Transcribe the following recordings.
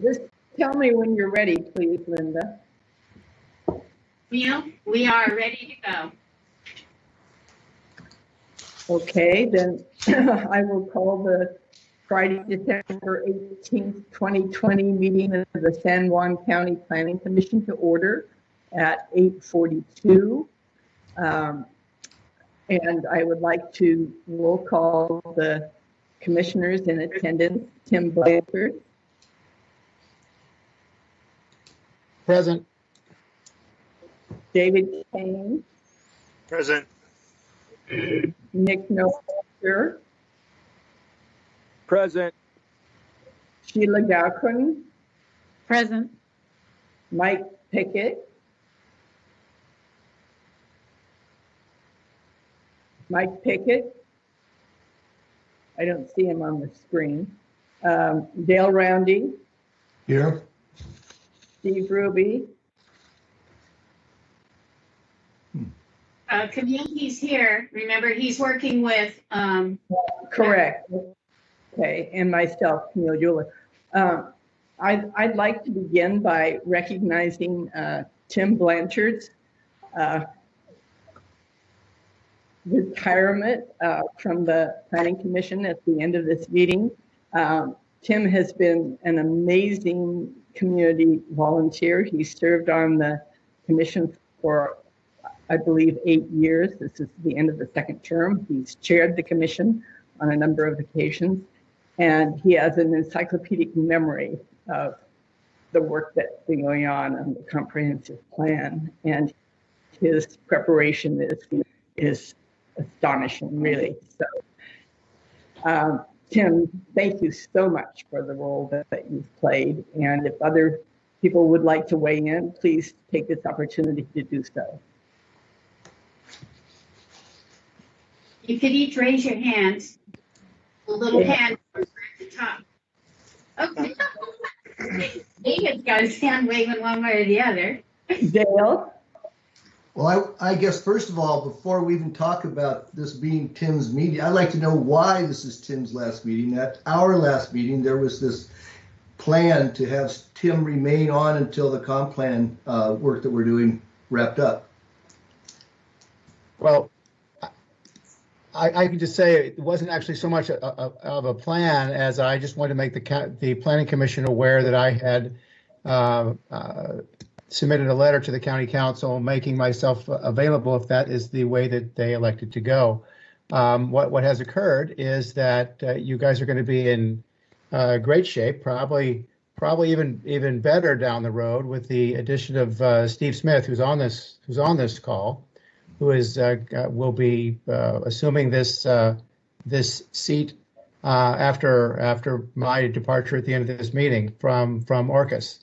Just tell me when you're ready, please, Linda. Neil, we are ready to go. Okay, then I will call the Friday, December 18th, 2020 meeting of the San Juan County Planning Commission to order at 8:42. And I would like to roll call the commissioners in attendance. Tim Blanchard. Present. David Kane. Present. Nick Noster. Present. Sheila Gauquin. Present. Mike Pickett. Mike Pickett. I don't see him on the screen. Dale Roundy. Here. Steve Ruby. Camille, he's here. Remember, he's working with. Correct. Okay, and myself, Camille Euler. I'd like to begin by recognizing Tim Blanchard's retirement from the Planning Commission at the end of this meeting. Tim has been an amazing community volunteer. He served on the commission for, I believe, 8 years. This is the end of the second term. He's chaired the commission on a number of occasions, and he has an encyclopedic memory of the work that's been going on the comprehensive plan, and his preparation is astonishing, really. So, Tim, thank you so much for the role that you've played, and if other people would like to weigh in, please take this opportunity to do so. You could each raise your hands. The little hand at the top. Okay. David's got his hand waving one way or the other. Dale? Well, I guess first of all, before we even talk about this being Tim's meeting, I'd like to know why this is Tim's last meeting. At our last meeting, there was this plan to have Tim remain on until the comp plan work that we're doing wrapped up. Well, I can just say it wasn't actually so much of a plan as I just wanted to make the Planning Commission aware that I had submitted a letter to the County Council making myself available if that is the way that they elected to go. What has occurred is that you guys are going to be in great shape, probably even better down the road with the addition of Steve Smith, who's on this call, who is will be assuming this seat after my departure at the end of this meeting from Orcas.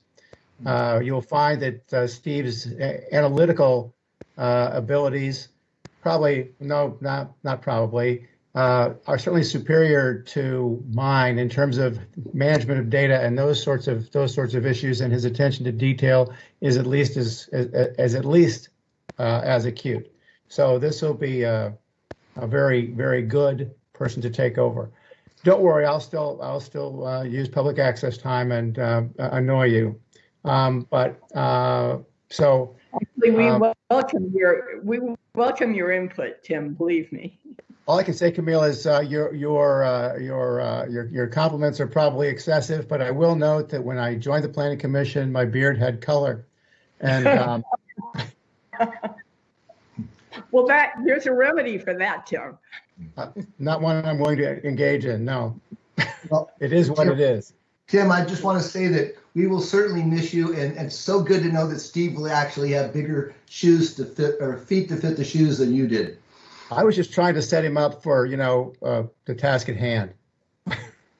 You'll find that Steve's analytical abilities are certainly superior to mine in terms of management of data and those sorts of issues, and his attention to detail is at least as acute. So this will be a very, very good person to take over. Don't worry, I'll still use public access time and annoy you. So actually, we welcome your input, Tim. Believe me. All I can say, Camille, is your compliments are probably excessive, but I will note that when I joined the Planning Commission, my beard had color, and well, there's a remedy for that, Tim. Not one I'm willing to engage in. No, Well, it is what it is. Tim, I just want to say that we will certainly miss you, and it's so good to know that Steve will actually have bigger shoes to fit, or feet to fit the shoes than you did. I was just trying to set him up for, the task at hand.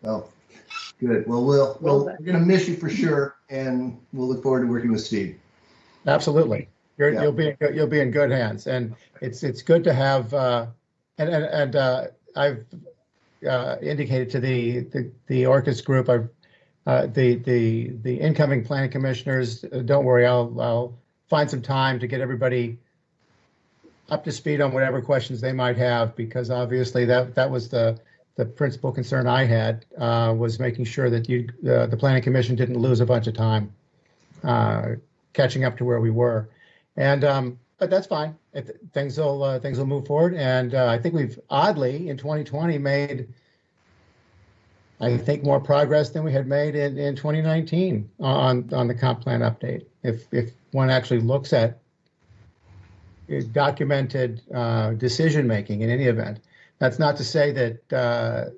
Well, good. Well, we're going to miss you for sure, and we'll look forward to working with Steve. Absolutely, you'll be in good hands, and it's good to have. And I've indicated to the Orcas group, the incoming planning commissioners. Don't worry, I'll find some time to get everybody up to speed on whatever questions they might have, because obviously that was the the principal concern I had was making sure that the Planning Commission didn't lose a bunch of time catching up to where we were. And but that's fine. Things will move forward. And I think we've oddly in 2020 made, I think, more progress than we had made in 2019 on the comp plan update. If one actually looks at documented decision making in any event. That's not to say that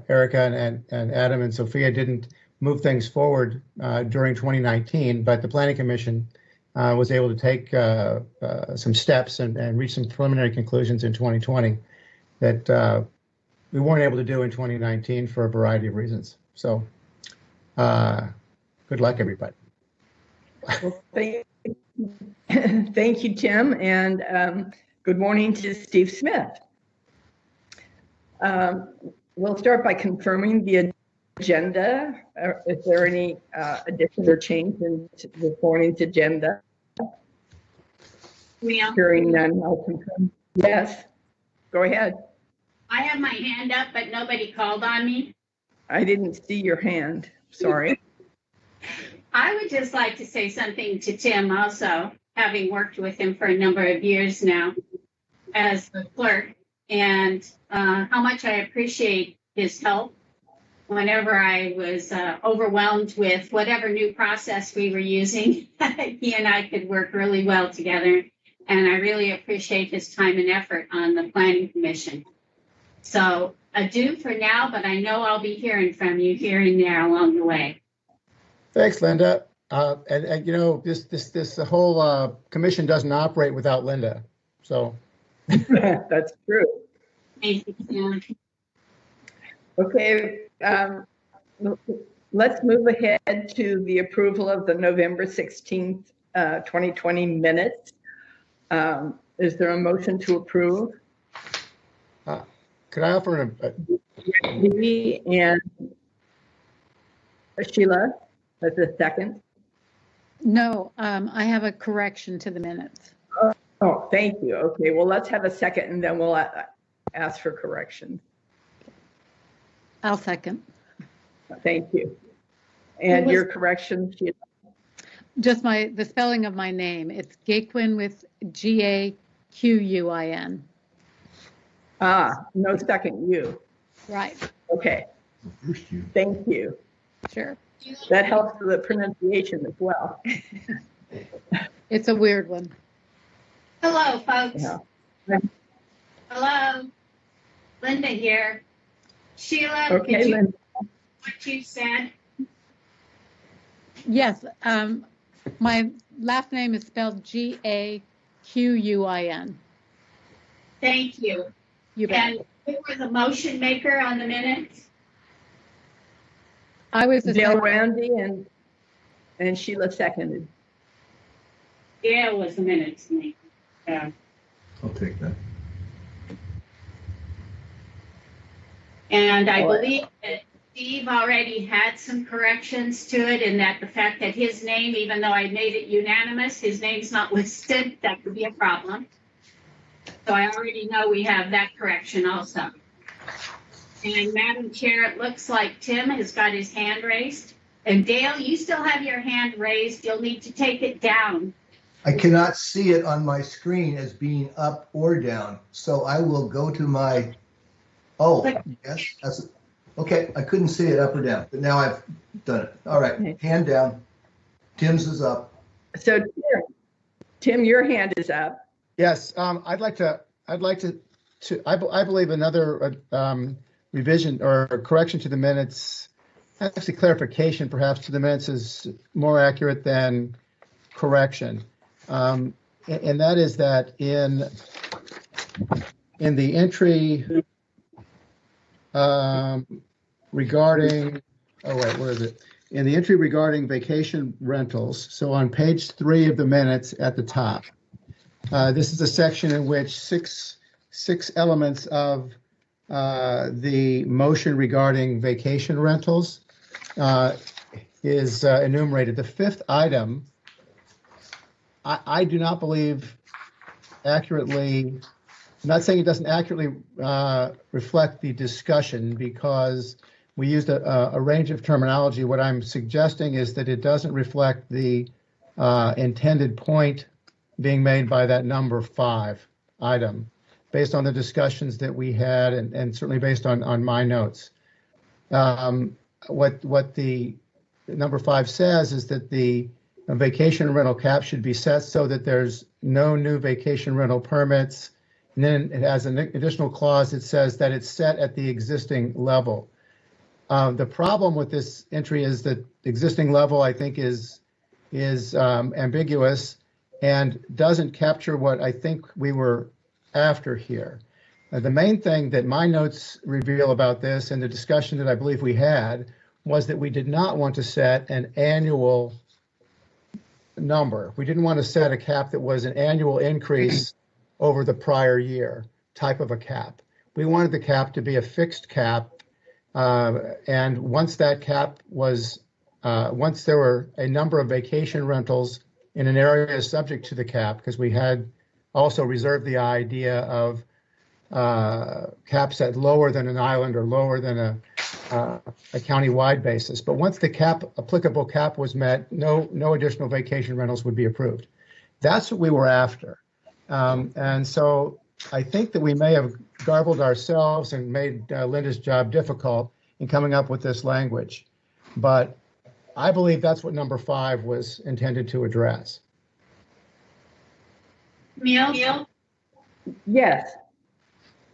Erica and Adam and Sophia didn't move things forward during 2019, but the Planning Commission was able to take some steps and reach some preliminary conclusions in 2020 that we weren't able to do in 2019 for a variety of reasons. So good luck, everybody. Well, thank you, Tim, and good morning to Steve Smith. We'll start by confirming the agenda. Is there any addition or change in this morning's agenda? Hearing none, I'll confirm. Yes, go ahead. I have my hand up, but nobody called on me. I didn't see your hand, sorry. I would just like to say something to Tim also, having worked with him for a number of years now as a clerk, and how much I appreciate his help whenever I was overwhelmed with whatever new process we were using. He and I could work really well together, and I really appreciate his time and effort on the Planning Commission. So adieu for now, but I know I'll be hearing from you here and there along the way. Thanks, Linda. And you know, this whole commission doesn't operate without Linda. So that's true. Thank you, Tim. Okay, let's move ahead to the approval of the November 16th, 2020 minutes. Is there a motion to approve? Could I offer And Sheila, as a second. No, I have a correction to the minutes. Oh, thank you. Okay, well, let's have a second and then we'll ask for correction. I'll second. Thank you. And your correction, Sheila? Just the spelling of my name. It's Gaquin with Gaquin. No second U. Right. Okay. Thank you. Sure. That helps with the pronunciation as well. It's a weird one. Hello, folks. Yeah. Hello. Linda here. Sheila, Okay, could you Linda. what you said? Yes. My last name is spelled Gaquin. Thank you. You bet. And who was the motion maker on the minutes? I was the Dale second. Randy and Sheila seconded. Yeah, it was the minutes maker. Yeah. I'll take that. And I All right. believe that Steve already had some corrections to it, and that the fact that his name, even though I made it unanimous, his name's not listed, that could be a problem. So I already know we have that correction also. And Madam Chair, it looks like Tim has got his hand raised. And Dale, you still have your hand raised. You'll need to take it down. I cannot see it on my screen as being up or down, so I will go to my, yes, that's, okay, I couldn't see it up or down, but now I've done it. All right, hand down. Tim's is up. So Tim, your hand is up. Yes, I'd like to, I believe another revision or correction to the minutes, actually clarification perhaps to the minutes is more accurate than correction. And that is that in the entry regarding, where is it? In the entry regarding vacation rentals, so on page 3 of the minutes at the top, this is a section in which six elements of the motion regarding vacation rentals is enumerated. The 5th item, I do not believe accurately not saying it doesn't accurately reflect the discussion because we used a range of terminology. What I'm suggesting is that it doesn't reflect the intended point being made by that number 5 item, based on the discussions that we had and certainly based on my notes. What the number 5 says is that the vacation rental cap should be set so that there's no new vacation rental permits. And then it has an additional clause that says that it's set at the existing level. The problem with this entry is that the existing level, I think, is ambiguous and doesn't capture what I think we were after here. The main thing that my notes reveal about this and the discussion that I believe we had was that we did not want to set an annual number. We didn't want to set a cap that was an annual increase over the prior year type of a cap. We wanted the cap to be a fixed cap. And once that cap was, once there were a number of vacation rentals in an area subject to the cap, because we had also reserved the idea of caps at lower than an island or lower than a county-wide basis. But once the applicable cap was met, no additional vacation rentals would be approved. That's what we were after. And so I think that we may have garbled ourselves and made Linda's job difficult in coming up with this language. But I believe that's what number 5 was intended to address. Neil? Yes.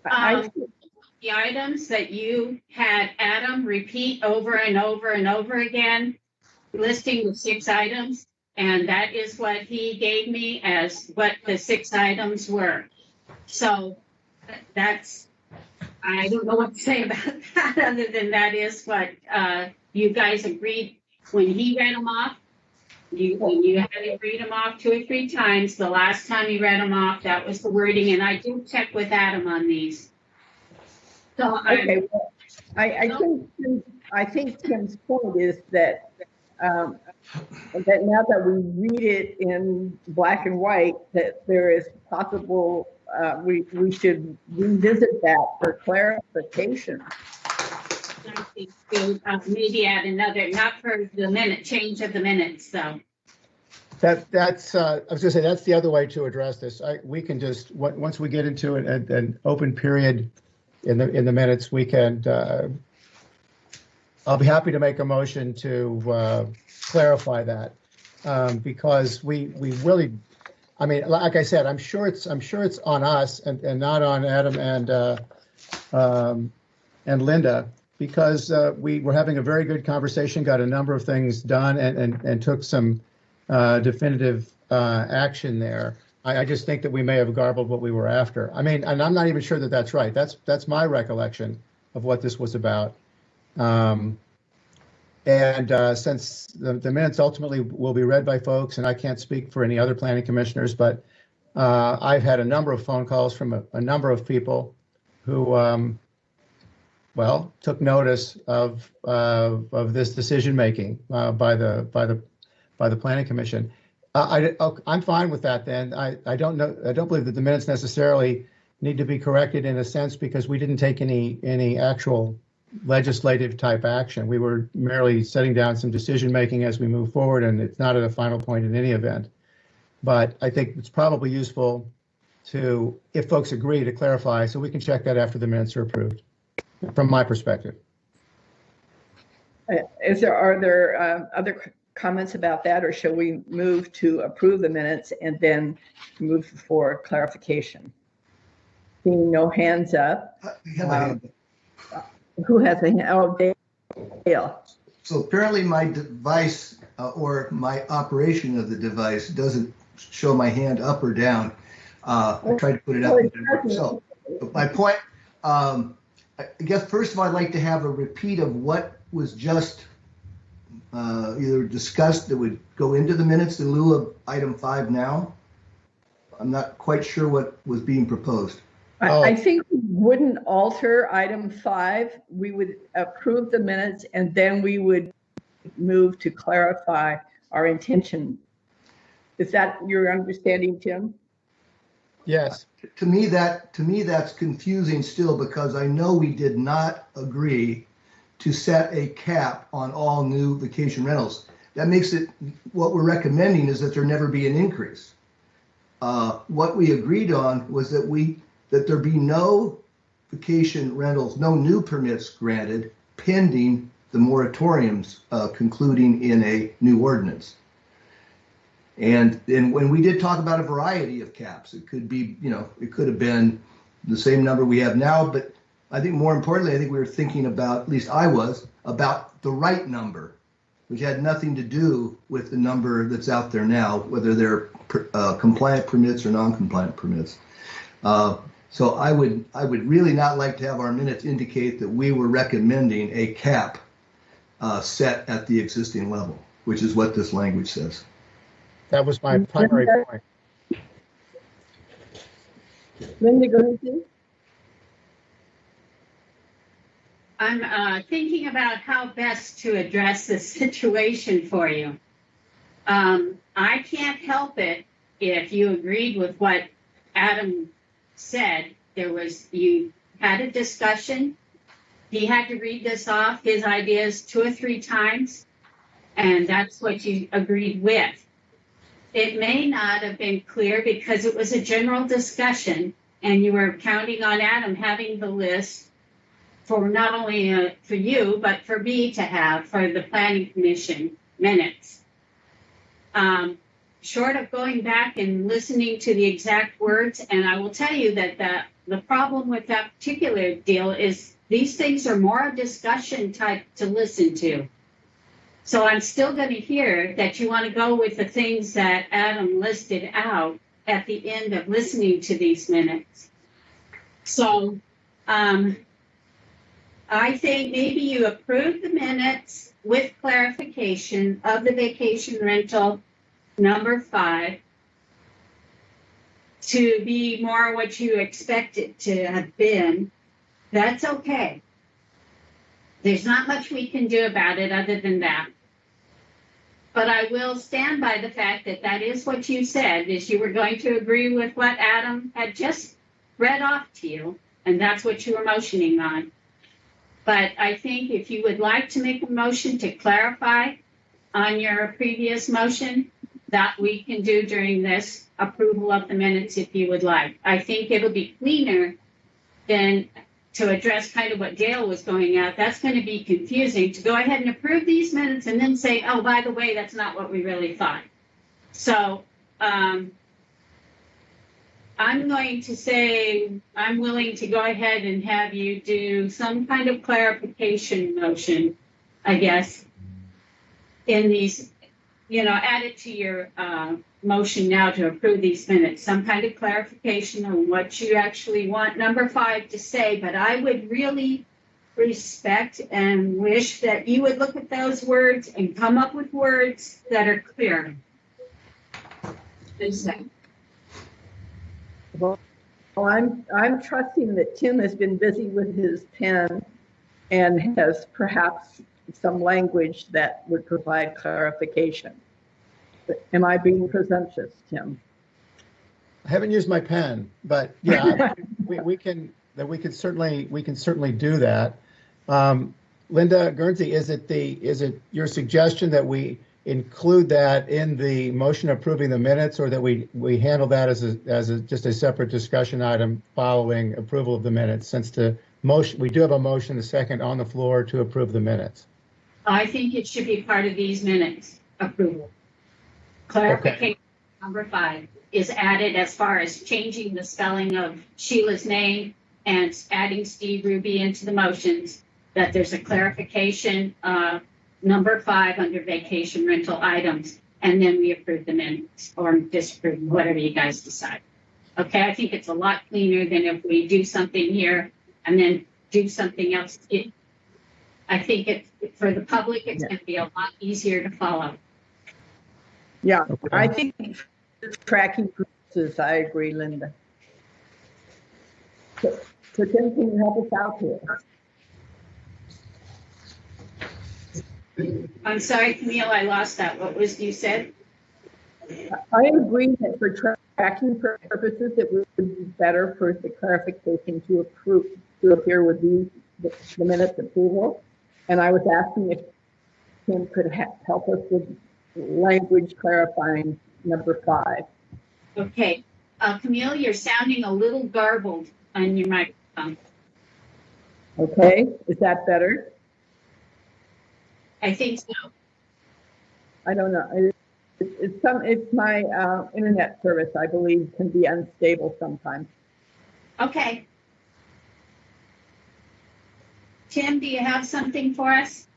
The items that you had Adam repeat over and over and over again, listing the 6 items, and that is what he gave me as what the 6 items were. So that's, I don't know what to say about that other than that is what you guys agreed when he read them off. You had to read them off 2 or 3 times. The last time you read them off, that was the wording, and I did check with Adam on these. So Okay, well, I think Tim's point is that that now that we read it in black and white, that there is possible we should revisit that for clarification. Maybe add another, not for the minute change of the minutes, so. That's I was gonna say that's the other way to address this. We can just once we get into an open period in the minutes, we can. I'll be happy to make a motion to clarify that because we really, I mean, like I said, I'm sure it's on us and not on Adam and Linda, because we were having a very good conversation, got a number of things done, and took some definitive action there. I just think that we may have garbled what we were after. I mean, and I'm not even sure that that's right. That's my recollection of what this was about. Since the minutes ultimately will be read by folks, and I can't speak for any other planning commissioners, but I've had a number of phone calls from a number of people who, well, took notice of this decision making by the planning commission. I'm fine with that. Then I don't believe that the minutes necessarily need to be corrected in a sense because we didn't take any actual legislative type action. We were merely setting down some decision making as we move forward, and it's not at a final point in any event. But I think it's probably useful to, if folks agree, to clarify so we can check that after the minutes are approved, from my perspective. Are there other comments about that, or shall we move to approve the minutes and then move for clarification? Seeing no hands up. Who has a hand? Oh, Dale. So apparently my device or my operation of the device doesn't show my hand up or down. I tried to put it up. So my point, I guess first of all, I'd like to have a repeat of what was just either discussed that would go into the minutes in lieu of item 5 now. I'm not quite sure what was being proposed. I think we wouldn't alter item 5. We would approve the minutes and then we would move to clarify our intention. Is that your understanding, Tim? Yes. To me, that's confusing still, because I know we did not agree to set a cap on all new vacation rentals. That makes it, what we're recommending is that there never be an increase. What we agreed on was that there be no vacation rentals, no new permits granted pending the moratoriums concluding in a new ordinance. And then when we did talk about a variety of caps, it could be, it could have been the same number we have now, but I think more importantly, I think we were thinking about, at least I was, about the right number, which had nothing to do with the number that's out there now, whether they're compliant permits or non-compliant permits. So I would really not like to have our minutes indicate that we were recommending a cap set at the existing level, which is what this language says. That was my primary point. Linda, go ahead, please. I'm thinking about how best to address this situation for you. I can't help it if you agreed with what Adam said. You had a discussion. He had to read this off, his ideas 2 or 3 times, and that's what you agreed with. It may not have been clear because it was a general discussion and you were counting on Adam having the list for not only for you, but for me to have for the planning commission minutes. Short of going back and listening to the exact words, and I will tell you that the problem with that particular deal is these things are more a discussion type to listen to. So I'm still going to hear that you want to go with the things that Adam listed out at the end of listening to these minutes. So I think maybe you approve the minutes with clarification of the vacation rental number 5 to be more what you expect it to have been. That's okay. There's not much we can do about it other than that. But I will stand by the fact that that is what you said, is you were going to agree with what Adam had just read off to you, and that's what you were motioning on. But I think if you would like to make a motion to clarify on your previous motion, that we can do during this approval of the minutes if you would like. I think it'll be cleaner than to address kind of what Dale was going at. That's going to be confusing to go ahead and approve these minutes and then say, oh, by the way, that's not what we really thought. So I'm going to say I'm willing to go ahead and have you do some kind of clarification motion, I guess, in these, add it to your motion now to approve these minutes, some kind of clarification on what you actually want number 5 to say. But I would really respect and wish that you would look at those words and come up with words that are clear. Well, I'm trusting that Tim has been busy with his pen and has perhaps some language that would provide clarification. Am I being presumptuous, Tim? I haven't used my pen, but yeah, we can certainly do that. Linda Guernsey, is it your suggestion that we include that in the motion approving the minutes, or that we handle that as just a separate discussion item following approval of the minutes? Since the motion, we do have a motion, a second on the floor to approve the minutes. I think it should be part of these minutes approval. Clarification number 5 is added as far as changing the spelling of Sheila's name and adding Steve Ruby into the motions, that there's a clarification number 5 under vacation rental items, and then we approve the minutes or disapprove, whatever you guys decide. Okay, I think it's a lot cleaner than if we do something here and then do something else. I think for the public, it's going to be a lot easier to follow. Yeah, Okay. I think for tracking purposes, I agree, Linda. So Tim, can you help us out here? I'm sorry, Camille, I lost that. What was you said? I agree that for tracking purposes, it would be better for the clarification to appear with the minutes approval. And I was asking if Tim could help us with language clarifying number 5. Okay. Camille, you're sounding a little garbled on your microphone. Okay, is that better? I think so. I don't know. It's my internet service, I believe, can be unstable sometimes. Okay. Tim, do you have something for us?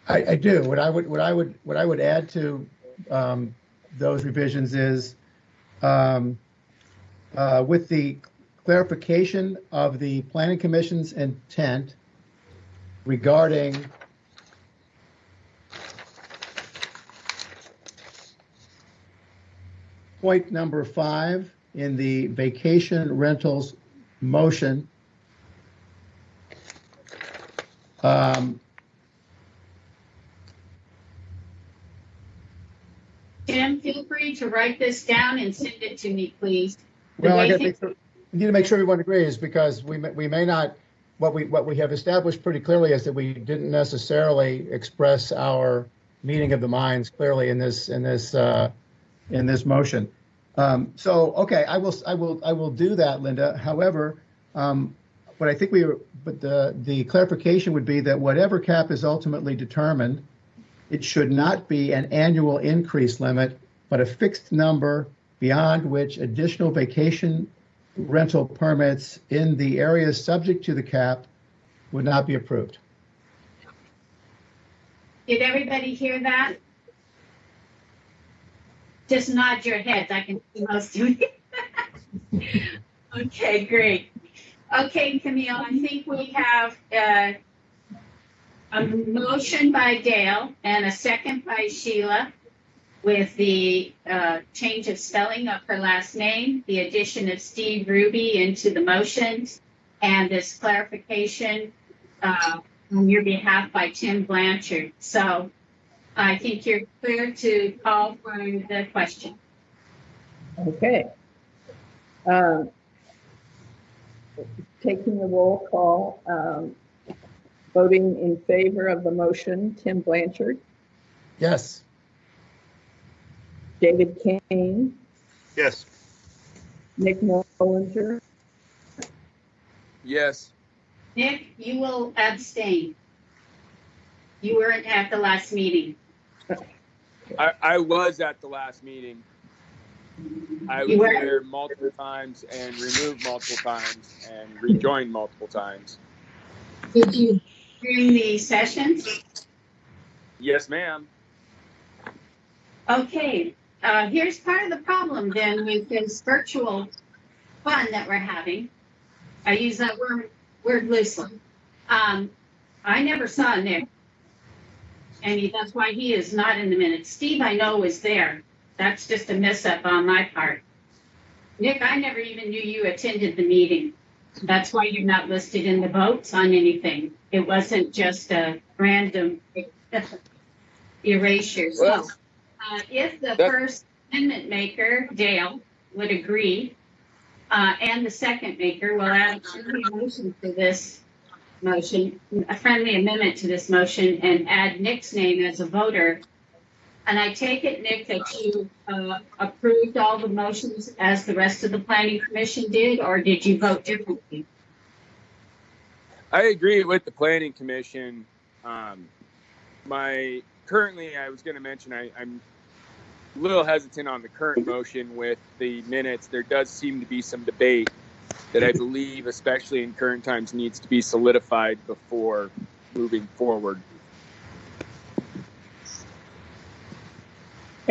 I do. What I would add to those revisions is with the clarification of the Planning Commission's intent regarding point number 5 in the vacation rentals motion. Tim, feel free to write this down and send it to me, please. Well, I need to make sure everyone agrees, because we may not. What we have established pretty clearly is that we didn't necessarily express our meeting of the minds clearly in this motion. So okay, I will do that, Linda. However, what I think the clarification would be that whatever cap is ultimately determined, it should not be an annual increase limit, but a fixed number beyond which additional vacation rental permits in the areas subject to the cap would not be approved. Did everybody hear that? Just nod your heads. I can see most of you. Okay, great. Okay, Camille, I think we have a motion by Dale and a second by Sheila with the change of spelling of her last name, the addition of Steve Ruby into the motion, and this clarification on your behalf by Tim Blanchard. So I think you're clear to call for the question. Okay. Taking the roll call, voting in favor of the motion, Tim Blanchard, Yes. David Kane, Yes. Nick Mullinger, Yes. Nick, you will abstain. You weren't at the last meeting. I was at the last meeting. I was there multiple times and removed multiple times and rejoined multiple times. Did you during the sessions? Yes, ma'am. Okay, here's part of the problem then with this virtual fun that we're having. I use that word loosely. I never saw Nick, and that's why he is not in the minutes. Steve, I know, was there. That's just a mess up on my part. Nick, I never even knew you attended the meeting. That's why you're not listed in the votes on anything. It wasn't just a random erasure. So, if the First Amendment maker, Dale, would agree, and the second maker will add a friendly motion to this motion, a friendly amendment to this motion, and add Nick's name as a voter. And I take it, Nick, that you approved all the motions as the rest of the Planning Commission did, or did you vote differently? I agree with the Planning Commission. Currently, I was going to mention I'm a little hesitant on the current motion with the minutes. There does seem to be some debate that I believe, especially in current times, needs to be solidified before moving forward.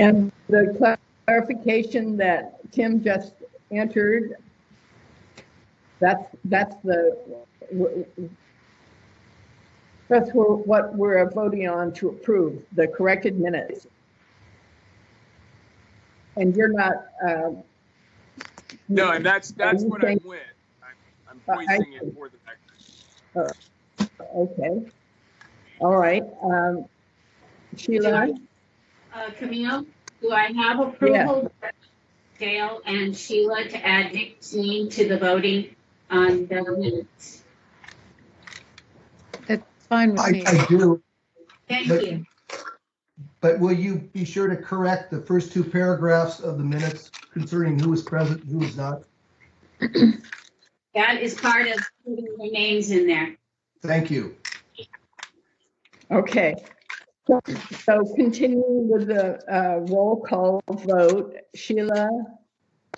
and the clarification that Tim just entered, that's what we're voting on to approve, the corrected minutes. And you're not. No, and that's what I'm with. I'm voicing it for the record. Okay. All right. Sheila? Camille, Do I have approval, Dale and Sheila, to add Nick's name to the voting on the minutes? That's fine with me. I do, Thank But- you. but will you be sure to correct the first two paragraphs of the minutes concerning who was present, who was not? That is part of putting the names in there. Thank you. Okay. So continuing with the roll call vote, Sheila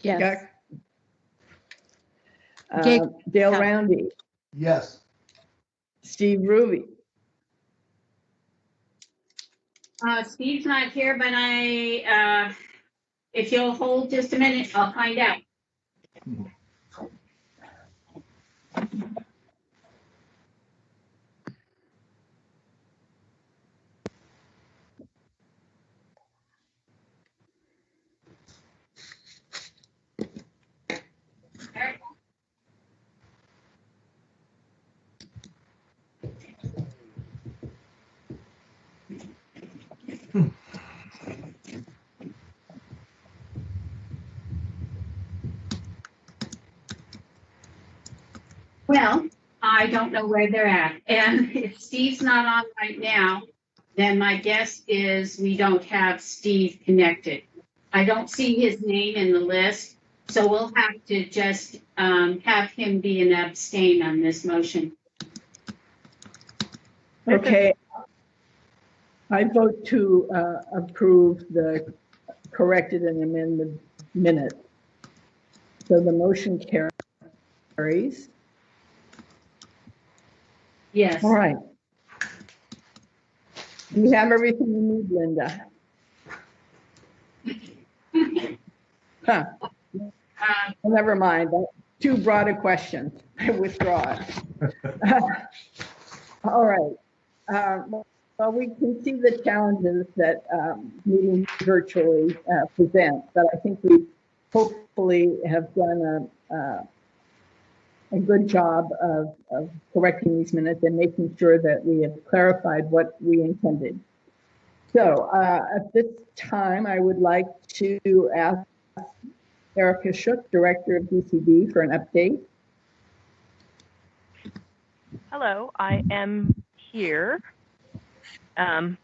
Yes. Guck, Jake- Dale yeah. Roundy, Yes. Steve Ruby, Steve's not here, but if you'll hold just a minute, I'll find out. Well, I don't know where they're at. And if Steve's not on right now, then my guess is we don't have Steve connected. I don't see his name in the list, so we'll have to just have him be an abstain on this motion. okay. I vote to approve the corrected and amended minutes. So the motion carries. Yes. All right. You have everything you need, Linda. Huh. Well, never mind. That's too broad a question. I withdraw it. All right. Well, we can see the challenges that meeting virtually present, but I think we hopefully have done a good job of correcting these minutes and making sure that we have clarified what we intended. So at this time, I would like to ask Erica Shook, Director of DCD, for an update. Hello, I am here. And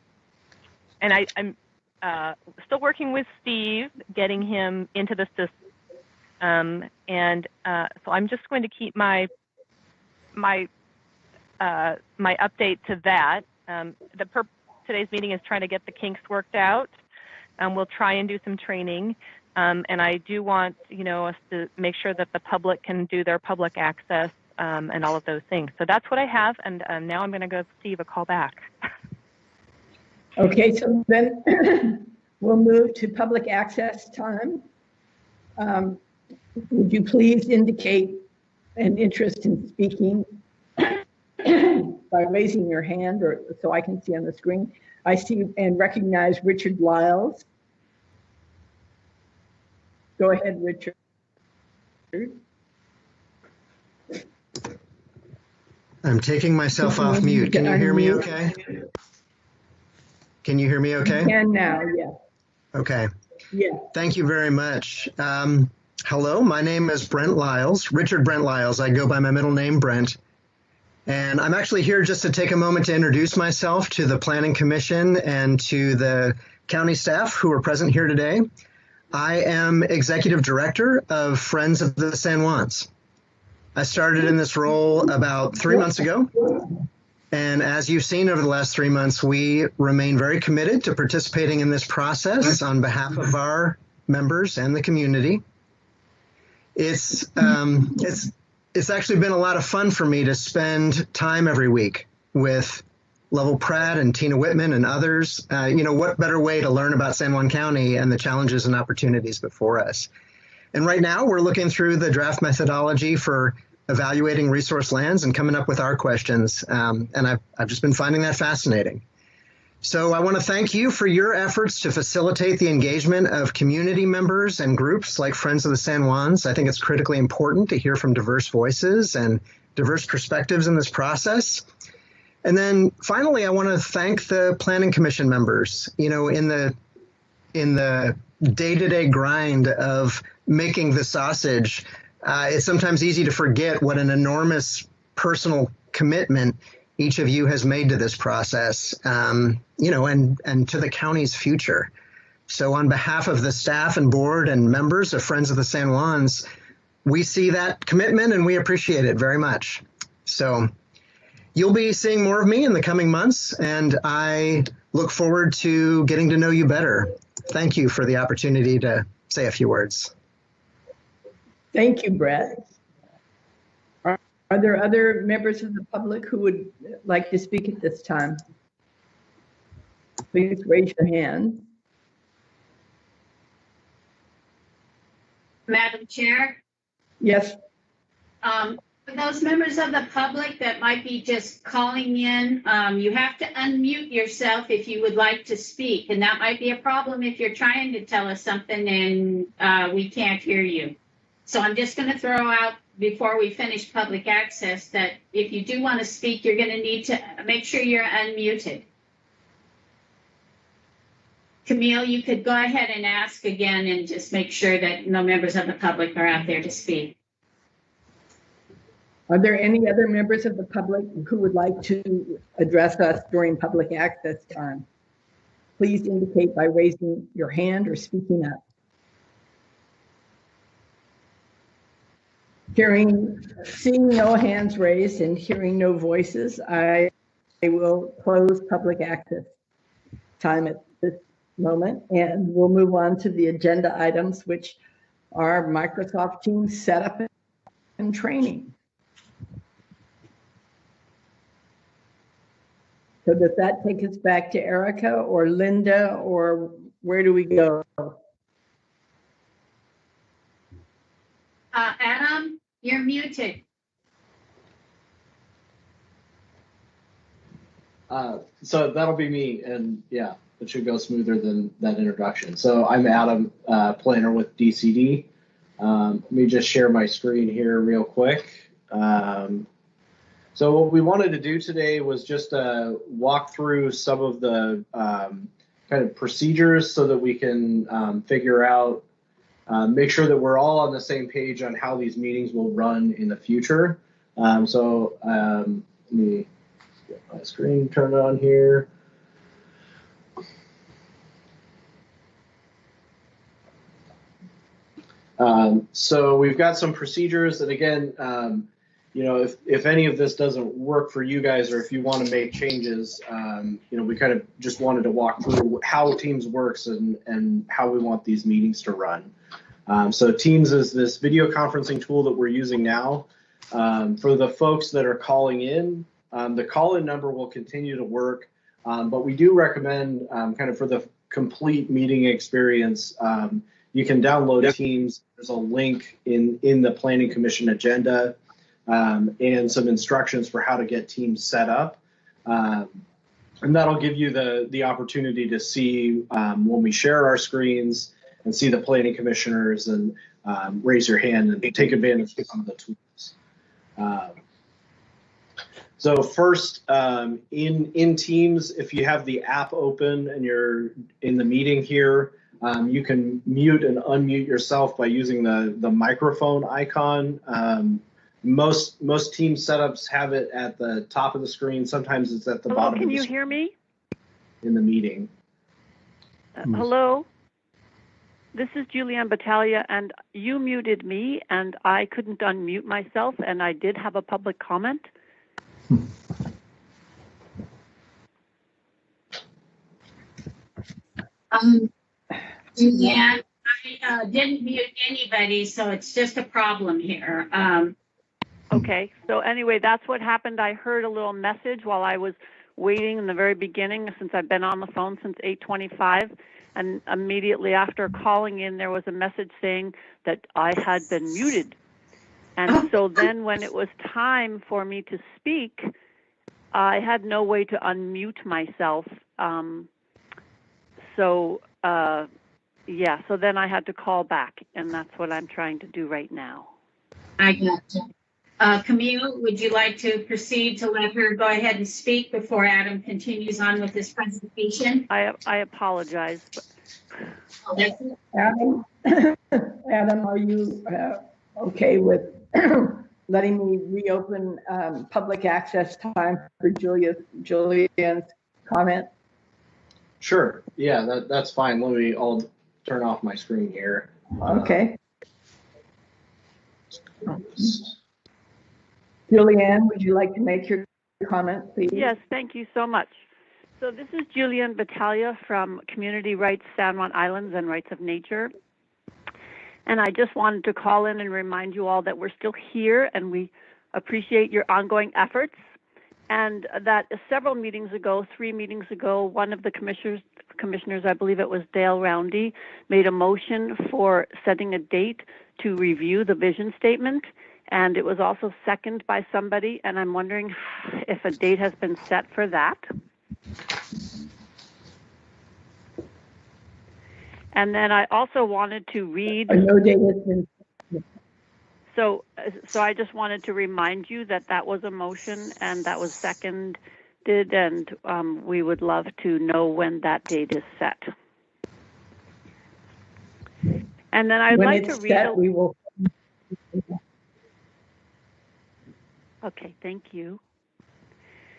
I'm still working with Steve, getting him into the system. So I'm just going to keep my update to that. Today's meeting is trying to get the kinks worked out. We'll try and do some training. And I do want, us to make sure that the public can do their public access and all of those things. So that's what I have. And now I'm going to give Steve a call back. Okay, so then we'll move to public access time. Would you please indicate an interest in speaking by raising your hand, or so I can see on the screen? I see and recognize Richard Lyles. Go ahead, Richard. I'm taking myself off mute. Can you hear me okay? Can you hear me okay? You can now, yes. Okay. Yeah. Thank you very much. Hello, my name is Brent Lyles, Richard Brent Lyles. I go by my middle name, Brent. And I'm actually here just to take a moment to introduce myself to the Planning Commission and to the county staff who are present here today. I am Executive Director of Friends of the San Juans. I started in this role about 3 months ago. And as you've seen over the last 3 months, we remain very committed to participating in this process on behalf of our members and the community. It's actually been a lot of fun for me to spend time every week with Lovell Pratt and Tina Whitman and others. What better way to learn about San Juan County and the challenges and opportunities before us. And right now we're looking through the draft methodology for evaluating resource lands and coming up with our questions. And I've just been finding that fascinating. So I want to thank you for your efforts to facilitate the engagement of community members and groups like Friends of the San Juans. I think it's critically important to hear from diverse voices and diverse perspectives in this process. And then finally, I want to thank the Planning Commission members. In the in the day-to-day grind of making the sausage, it's sometimes easy to forget what an enormous personal commitment each of you has made to this process, and to the county's future. So on behalf of the staff and board and members of Friends of the San Juans, we see that commitment and we appreciate it very much. So you'll be seeing more of me in the coming months, and I look forward to getting to know you better. Thank you for the opportunity to say a few words. Thank you, Brett. Are there other members of the public who would like to speak at this time? Please raise your hand. Madam Chair, Yes, for those members of the public that might be just calling in, you have to unmute yourself if you would like to speak. And that might be a problem if you're trying to tell us something and we can't hear you. So I'm just going to throw out before we finish public access that if you do want to speak, you're going to need to make sure you're unmuted. Camille, you could go ahead and ask again and just make sure that no members of the public are out there to speak. are there any other members of the public who would like to address us during public access time? Please indicate by raising your hand or speaking up. Seeing no hands raised and hearing no voices, I will close public access time at this moment, and we'll move on to the agenda items, which are Microsoft Teams setup and training. So does that take us back to Erica or Linda, or where do we go? Adam, you're muted. So that'll be me, and yeah, it should go smoother than that introduction. So I'm Adam, planner with DCD. Let me just share my screen here real quick. So what we wanted to do today was just walk through some of the kind of procedures so that we can figure out, make sure that we're all on the same page on how these meetings will run in the future. Let me get my screen turned on here. So we've got some procedures, and again, you know, if any of this doesn't work for you guys, or if you want to make changes, you know, we kind of just wanted to walk through how Teams works and how we want these meetings to run. So Teams is this video conferencing tool that we're using now. For the folks that are calling in, the call-in number will continue to work, but we do recommend kind of for the complete meeting experience, you can download Teams. There's a link in the Planning Commission agenda and some instructions for how to get Teams set up. And that'll give you the opportunity to see when we share our screens and see the planning commissioners and raise your hand and take advantage of some of the tools. So first, in Teams, if you have the app open and you're in the meeting here, you can mute and unmute yourself by using the microphone icon. Most Teams setups have it at the top of the screen. Sometimes it's at the bottom. Can you hear me? In the meeting. Hello? This is Julianne Battaglia, and you muted me, and I couldn't unmute myself, and I did have a public comment. Julianne, I didn't mute anybody, so it's just a problem here. Okay, so anyway, that's what happened. I heard a little message while I was waiting in the very beginning, since I've been on the phone since 8:25, and immediately after calling in, there was a message saying that I had been muted. And so then when it was time for me to speak, I had no way to unmute myself. Yeah, so then I had to call back, and that's what I'm trying to do right now. I gotcha. Camille, would you like to proceed to let her go ahead and speak before Adam continues on with his presentation? I apologize, but Oh, that's it. Adam, Adam, are you okay with letting me reopen public access time for Julian's comment? Sure. Yeah, that's fine. I'll turn off my screen here. Okay. Julianne, would you like to make your comment, please? Yes, thank you so much. So this is Julianne Battaglia from Community Rights San Juan Islands and Rights of Nature. And I just wanted to call in and remind you all that we're still here and we appreciate your ongoing efforts. And that several meetings ago, 3 meetings ago, one of the commissioners, I believe it was Dale Roundy, made a motion for setting a date to review the vision statement. And it was also seconded by somebody, and I'm wondering if a date has been set for that. And then I also wanted to read. No date has been. So I just wanted to remind you that that was a motion and that was seconded, and we would love to know when that date is set. And then I'd like to read. When it's set, we will. Okay, thank you.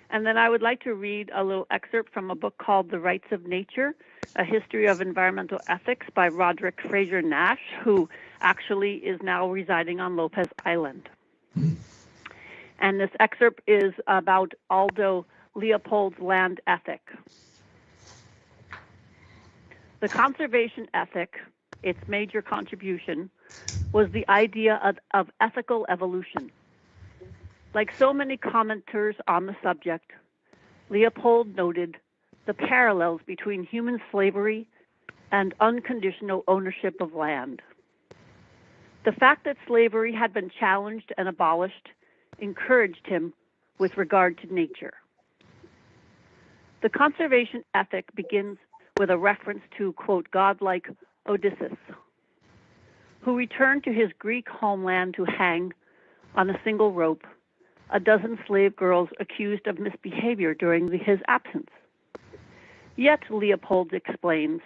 And then I would like to read a little excerpt from a book called The Rights of Nature, A History of Environmental Ethics by Roderick Fraser Nash, who actually is now residing on Lopez Island. And this excerpt is about Aldo Leopold's land ethic. The conservation ethic, its major contribution, was the idea of ethical evolution. Like so many commenters on the subject, Leopold noted the parallels between human slavery and unconditional ownership of land. The fact that slavery had been challenged and abolished encouraged him with regard to nature. The conservation ethic begins with a reference to, quote, godlike Odysseus, who returned to his Greek homeland to hang on a single rope a dozen slave girls accused of misbehavior during his absence. Yet, Leopold explains,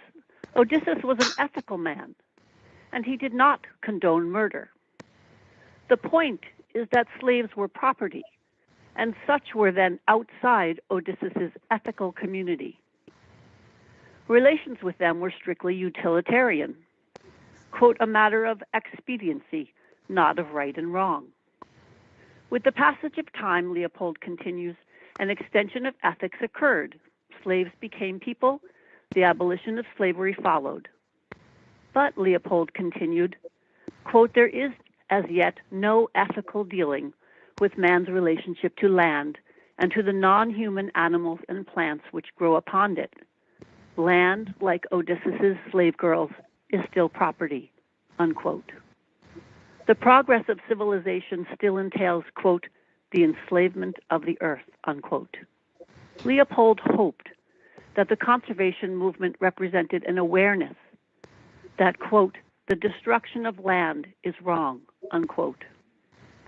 Odysseus was an ethical man, and he did not condone murder. The point is that slaves were property, and such were then outside Odysseus's ethical community. Relations with them were strictly utilitarian, quote, a matter of expediency, not of right and wrong. With the passage of time, Leopold continues, an extension of ethics occurred. Slaves became people. The abolition of slavery followed. But, Leopold continued, quote, there is as yet no ethical dealing with man's relationship to land and to the non-human animals and plants which grow upon it. Land, like Odysseus's slave girls, is still property, unquote. The progress of civilization still entails, quote, the enslavement of the earth, unquote. Leopold hoped that the conservation movement represented an awareness that, quote, the destruction of land is wrong, unquote.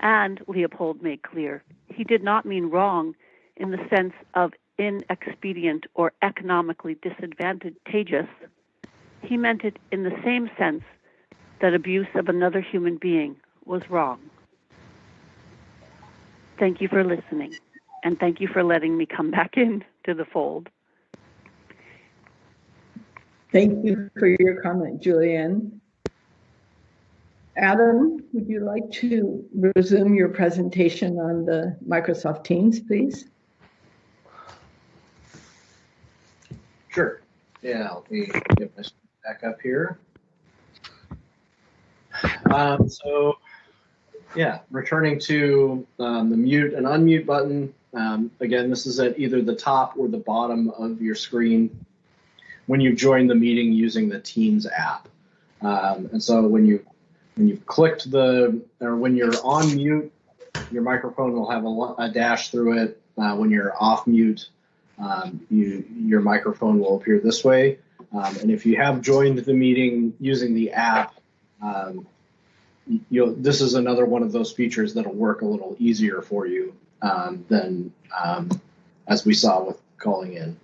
And, Leopold made clear, he did not mean wrong in the sense of inexpedient or economically disadvantageous. He meant it in the same sense that abuse of another human being was wrong. Thank you for listening, and thank you for letting me come back in to the fold. Thank you for your comment, Julianne. Adam, would you like to resume your presentation on the Microsoft Teams, please? Sure. Yeah, let me get my back up here. So, yeah, returning to the mute and unmute button. Again, this is at either the top or the bottom of your screen when you join the meeting using the Teams app. And so when you've clicked when you're on mute, your microphone will have a dash through it. When you're off mute, your microphone will appear this way. And if you have joined the meeting using the app, this is another one of those features that'll work a little easier for you than as we saw with calling in.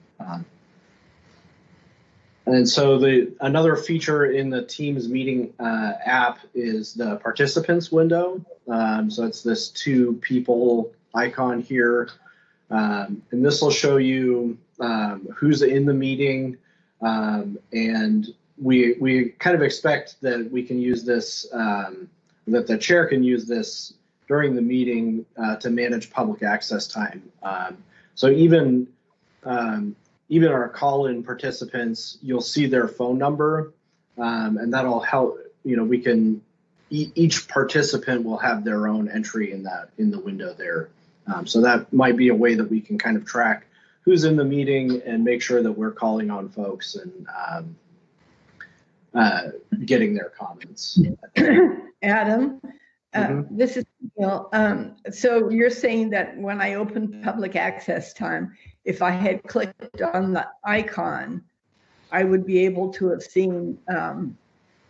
And so another feature in the Teams meeting app is the participants window. So it's this 2 people icon here. And this will show you who's in the meeting. And we kind of expect that we can use this, that the chair can use this during the meeting to manage public access time. So even our call-in participants, you'll see their phone number, and that'll help. We can each participant will have their own entry in the window there. So that might be a way that we can kind of track who's in the meeting and make sure that we're calling on folks and getting their comments. Adam, Mm-hmm. this is Neil. So you're saying that when I opened public access time, if I had clicked on the icon, I would be able to have seen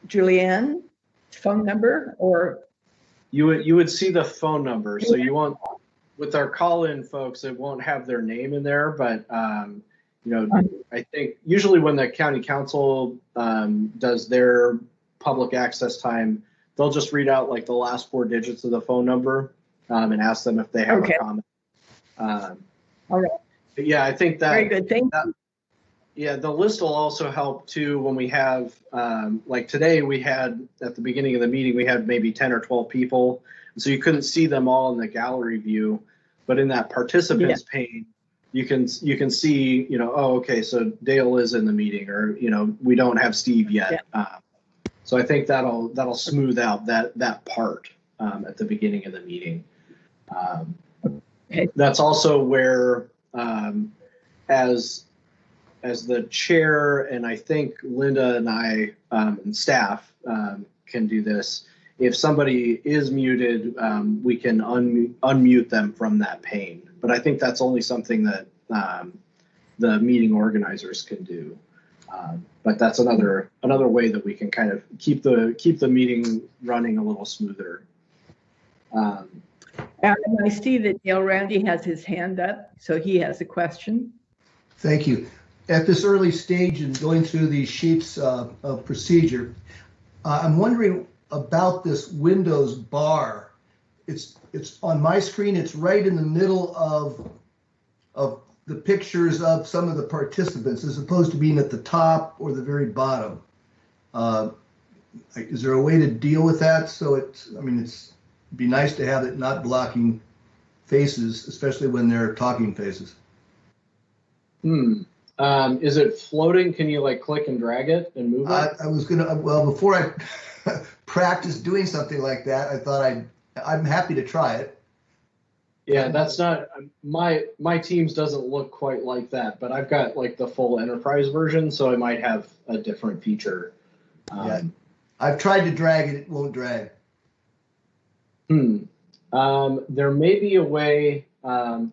Julianne's phone number, or you would see the phone number. So you won't, with our call-in folks, it won't have their name in there, but I think usually when the county council does their public access time, they'll just read out like the last 4 digits of the phone number and ask them if they have a comment. All right. But yeah, I think that. Very good. Thank you. Yeah, the list will also help too when we have, like today we had, at the beginning of the meeting, we had maybe 10 or 12 people. And so you couldn't see them all in the gallery view, but in that participants pane, you can see, oh, okay, so Dale is in the meeting, or, we don't have Steve yet. Yeah. So I think that'll smooth out that part at the beginning of the meeting. That's also where, as the chair, and I think Linda and I and staff can do this. If somebody is muted, we can unmute them from that pane. But I think that's only something that the meeting organizers can do. But that's another way that we can kind of keep the meeting running a little smoother. Adam, I see that Dale Randy has his hand up, so he has a question. Thank you. At this early stage in going through these sheets of procedure, I'm wondering about this Windows bar. It's on my screen. It's right in the middle of the pictures of some of the participants, as opposed to being at the top or the very bottom. Is there a way to deal with that? So it'd be nice to have it not blocking faces, especially when they're talking faces. Is it floating? Can you like click and drag it and move it? I was gonna, before I practice doing something like that, I thought I'm happy to try it. Yeah, that's not, my Teams doesn't look quite like that, but I've got like the full enterprise version, so I might have a different feature. Yeah, I've tried to drag it, it won't drag. There may be a way, I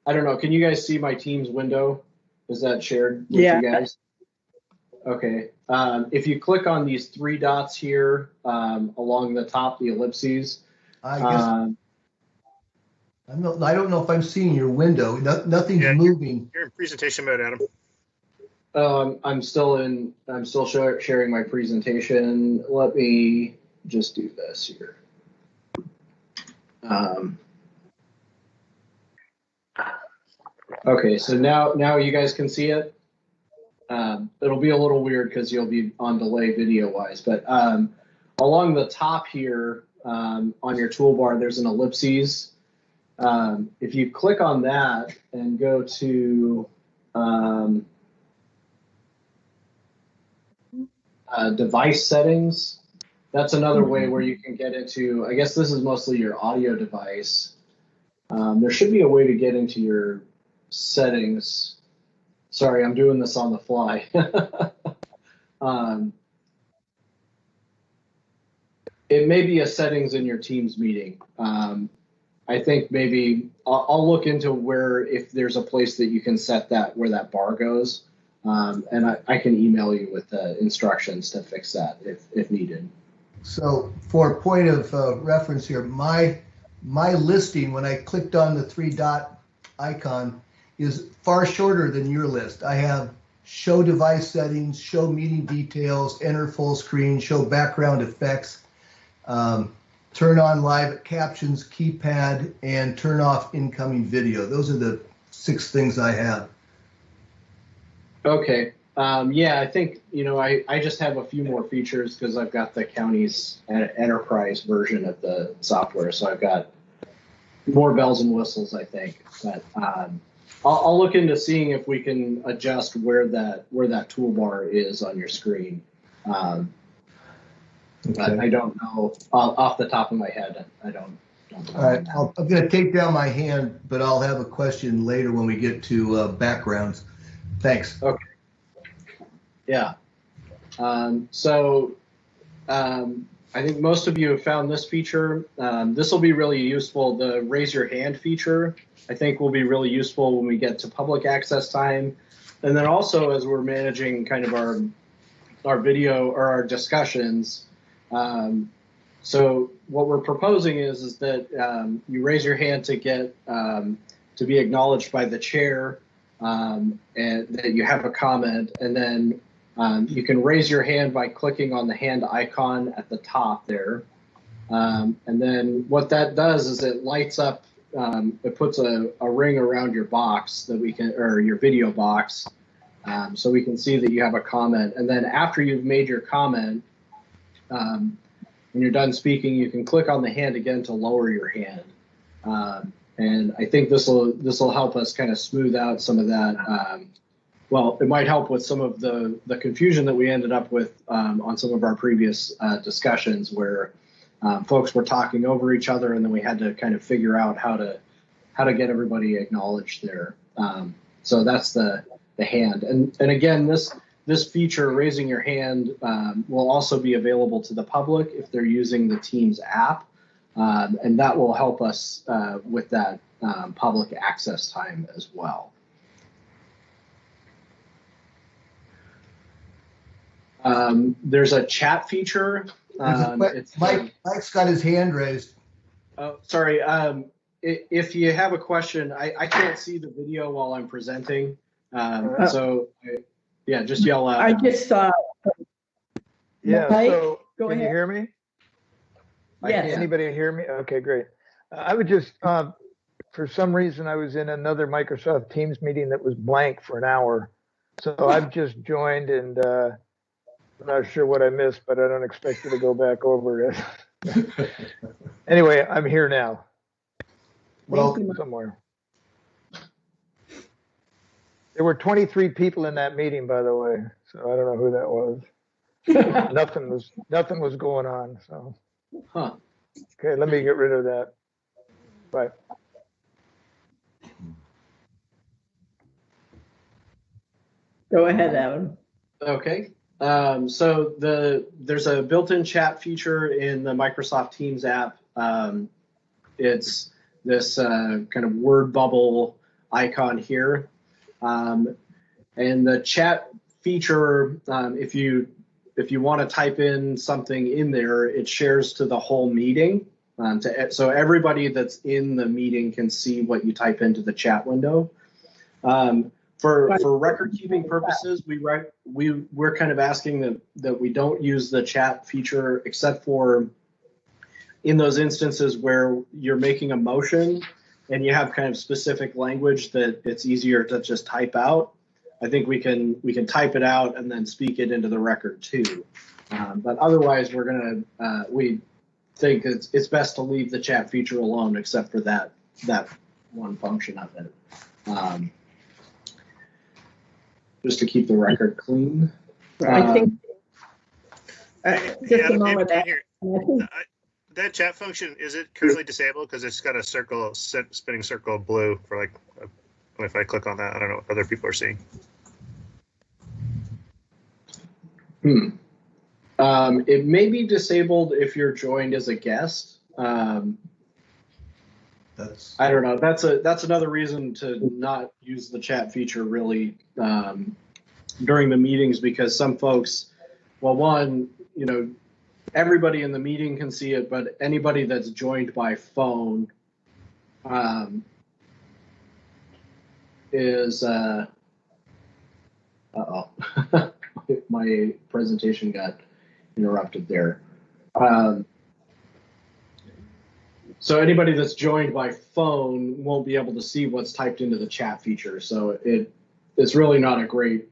don't know, can you guys see my Teams window? Is that shared with you guys? Okay. If you click on these 3 dots here along the top, the ellipses. I guess I don't know if I'm seeing your window. Nothing's moving. You're in presentation mode, Adam. I'm still sharing my presentation. Let me just do this here. Okay, so now you guys can see it. It'll be a little weird because you'll be on delay video-wise, but along the top here on your toolbar, there's an ellipses. If you click on that and go to device settings, that's another way where you can get into, I guess this is mostly your audio device. There should be a way to get into your settings. Sorry, I'm doing this on the fly. It may be a settings in your Teams meeting. I think maybe I'll look into if there's a place that you can set that where that bar goes, and I can email you with the instructions to fix that if needed. So for a point of reference here, my listing, when I clicked on the 3 dot icon, is far shorter than your list. I have show device settings, show meeting details, enter full screen, show background effects, turn on live captions, keypad, and turn off incoming video. Those are the 6 things I have. Okay. Yeah, I think, I just have a few more features because I've got the county's enterprise version of the software. So I've got more bells and whistles, I think. But I'll look into seeing if we can adjust where that toolbar is on your screen. But I don't know off the top of my head. I don't know. All right, I'm going to take down my hand, but I'll have a question later when we get to backgrounds. Thanks. Okay. Yeah. I think most of you have found this feature. This will be really useful. The raise your hand feature, I think, will be really useful when we get to public access time. And then also as we're managing kind of our video or our discussions. So what we're proposing is that you raise your hand to get to be acknowledged by the chair, and that you have a comment, and then you can raise your hand by clicking on the hand icon at the top there. And then what that does is it lights up, it puts a ring around your box that we can, or your video box, so we can see that you have a comment. And then after you've made your comment, when you're done speaking, you can click on the hand again to lower your hand. And I think this will help us kind of smooth out some of that. Well, it might help with some of the confusion that we ended up with on some of our previous discussions where folks were talking over each other, and then we had to kind of figure out how to get everybody acknowledged there. So that's the hand. And again, this feature, raising your hand, will also be available to the public if they're using the Teams app. And that will help us with that public access time as well. There's a chat feature. Mike's got his hand raised. Oh, sorry. If you have a question, I can't see the video while I'm presenting. Yeah, just yell out. I just saw. Yeah, Mike, so go can ahead. you hear me? Yes. Anybody hear me? Okay, great. I would just, for some reason, I was in another Microsoft Teams meeting that was blank for an hour. So I've just joined, and I'm not sure what I missed, but I don't expect you to go back over it. Anyway, I'm here now. Well, somewhere. There were 23 people in that meeting, by the way, so I don't know who that was. nothing was going on. So, Okay, let me get rid of that. Bye. Go ahead, Adam. Okay. So there's a built-in chat feature in the Microsoft Teams app. It's this kind of word bubble icon here. And the chat feature, if you want to type in something in there, it shares to the whole meeting. So everybody that's in the meeting can see what you type into the chat window. For record-keeping purposes, we're kind of asking that we don't use the chat feature except for in those instances where you're making a motion and you have kind of specific language that it's easier to just type out. I think we can type it out and then speak it into the record too. But otherwise, we think it's best to leave the chat feature alone, except for that one function of it. Just to keep the record clean. I think. Just a moment. That chat function, is it currently disabled? Because it's got a spinning circle of blue for like, if I click on that, I don't know what other people are seeing. It may be disabled if you're joined as a guest. I don't know. That's another reason to not use the chat feature really during the meetings, because some folks, well, one, everybody in the meeting can see it, but anybody that's joined by phone is Uh-oh. My presentation got interrupted there. So anybody that's joined by phone won't be able to see what's typed into the chat feature. So it's really not a great,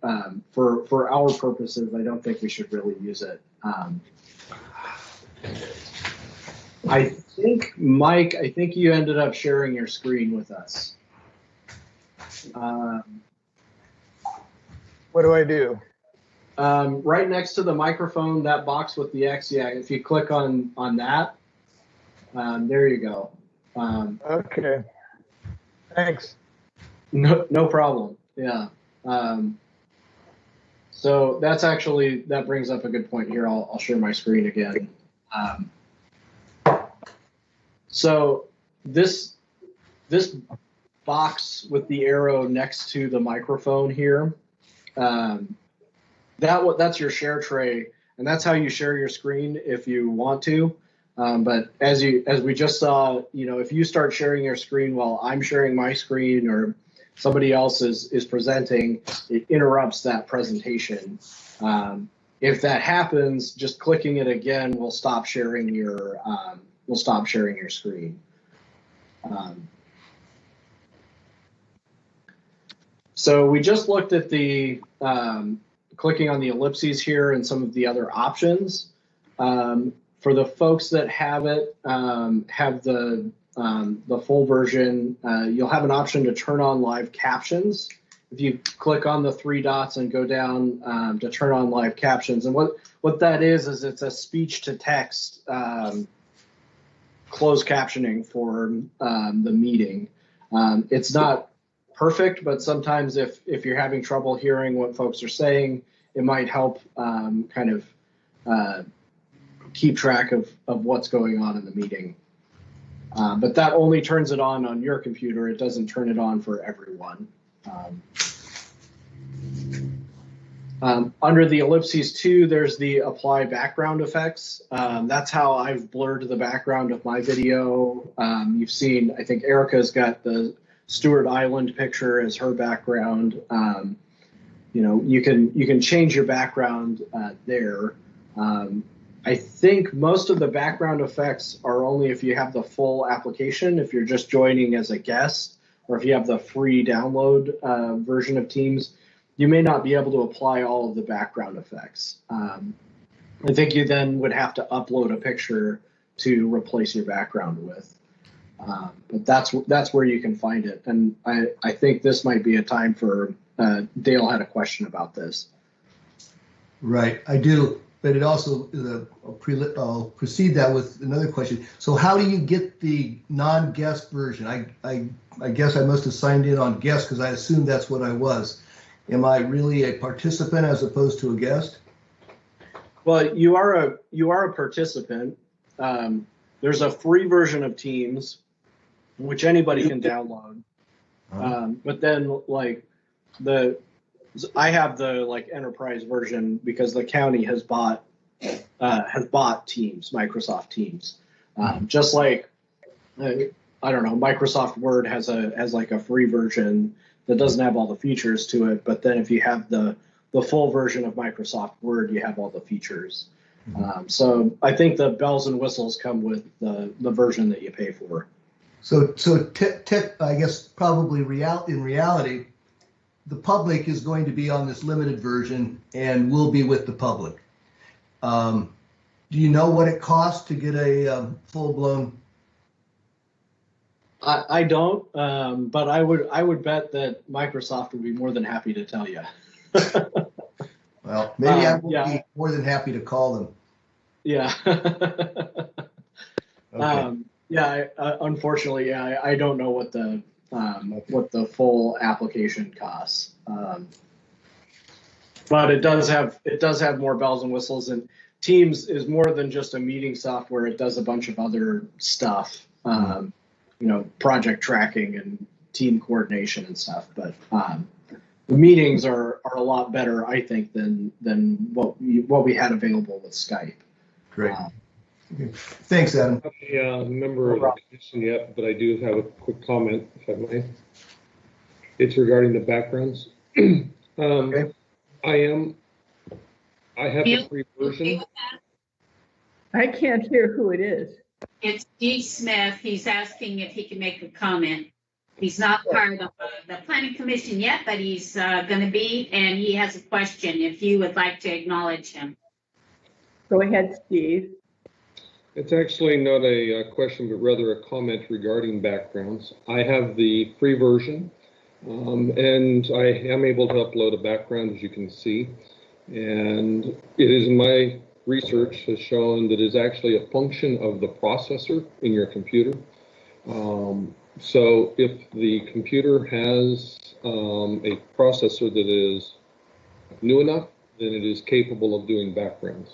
for our purposes, I don't think we should really use it. I think, Mike, you ended up sharing your screen with us. What do I do? Right next to the microphone, that box with the X, yeah, if you click on that, there you go. Okay. Thanks. No problem. Yeah. So that brings up a good point here. I'll share my screen again. So this box with the arrow next to the microphone here, that's your share tray, and that's how you share your screen if you want to. But as we just saw, if you start sharing your screen while I'm sharing my screen or somebody else is presenting, it interrupts that presentation. If that happens, just clicking it again will stop sharing your screen. So we just looked at the clicking on the ellipses here and some of the other options. For the folks that have it, have the full version, you'll have an option to turn on live captions. If you click on the three dots and go down to turn on live captions, and what that is it's a speech to text closed captioning for the meeting. It's not perfect, but sometimes if you're having trouble hearing what folks are saying, it might help keep track of what's going on in the meeting. But that only turns it on your computer. It doesn't turn it on for everyone. Under the ellipses too, there's the apply background effects. That's how I've blurred the background of my video. You've seen, I think Erica's got the Stewart Island picture as her background. You can change your background there. I think most of the background effects are only if you have the full application, if you're just joining as a guest, or if you have the free download version of Teams, you may not be able to apply all of the background effects. I think you then would have to upload a picture to replace your background with. But that's where you can find it. And I think this might be a time for, Dale had a question about this. Right, I do. But it also, I'll precede that with another question. So how do you get the non-guest version? I guess I must have signed in on guest because I assumed that's what I was. Am I really a participant as opposed to a guest? Well, you are a participant. There's a free version of Teams, which anybody can download. But then I have the enterprise version because the county has bought Teams, Microsoft Teams. Just like I don't know, Microsoft Word has a free version that doesn't have all the features to it, but then if you have the full version of Microsoft Word, you have all the features. So I think the bells and whistles come with the version that you pay for. So I guess probably in reality, the public is going to be on this limited version and will be with the public. Do you know what it costs to get a full-blown? I don't, but I would bet that Microsoft would be more than happy to tell you. Well, maybe I will be more than happy to call them. Yeah. Okay. Unfortunately, I don't know what the full application costs. But it does have more bells and whistles, and Teams is more than just a meeting software. It does a bunch of other stuff, project tracking and team coordination and stuff. But the meetings are a lot better, I think, than what we had available with Skype. Great. Okay. Thanks, Adam. I'm not a member of the commission yet, but I do have a quick comment, if I may. It's regarding the backgrounds. Okay. I am. I have the You free okay version. with that? I can't hear who it is. It's D. Smith. He's asking if he can make a comment. He's not part of the planning commission yet, but he's going to be, and he has a question if you would like to acknowledge him. Go ahead, Steve. It's actually not a question, but rather a comment regarding backgrounds. I have the free version, and I am able to upload a background, as you can see. And it is my research has shown that is actually a function of the processor in your computer. So if the computer has a processor that is new enough, then it is capable of doing backgrounds.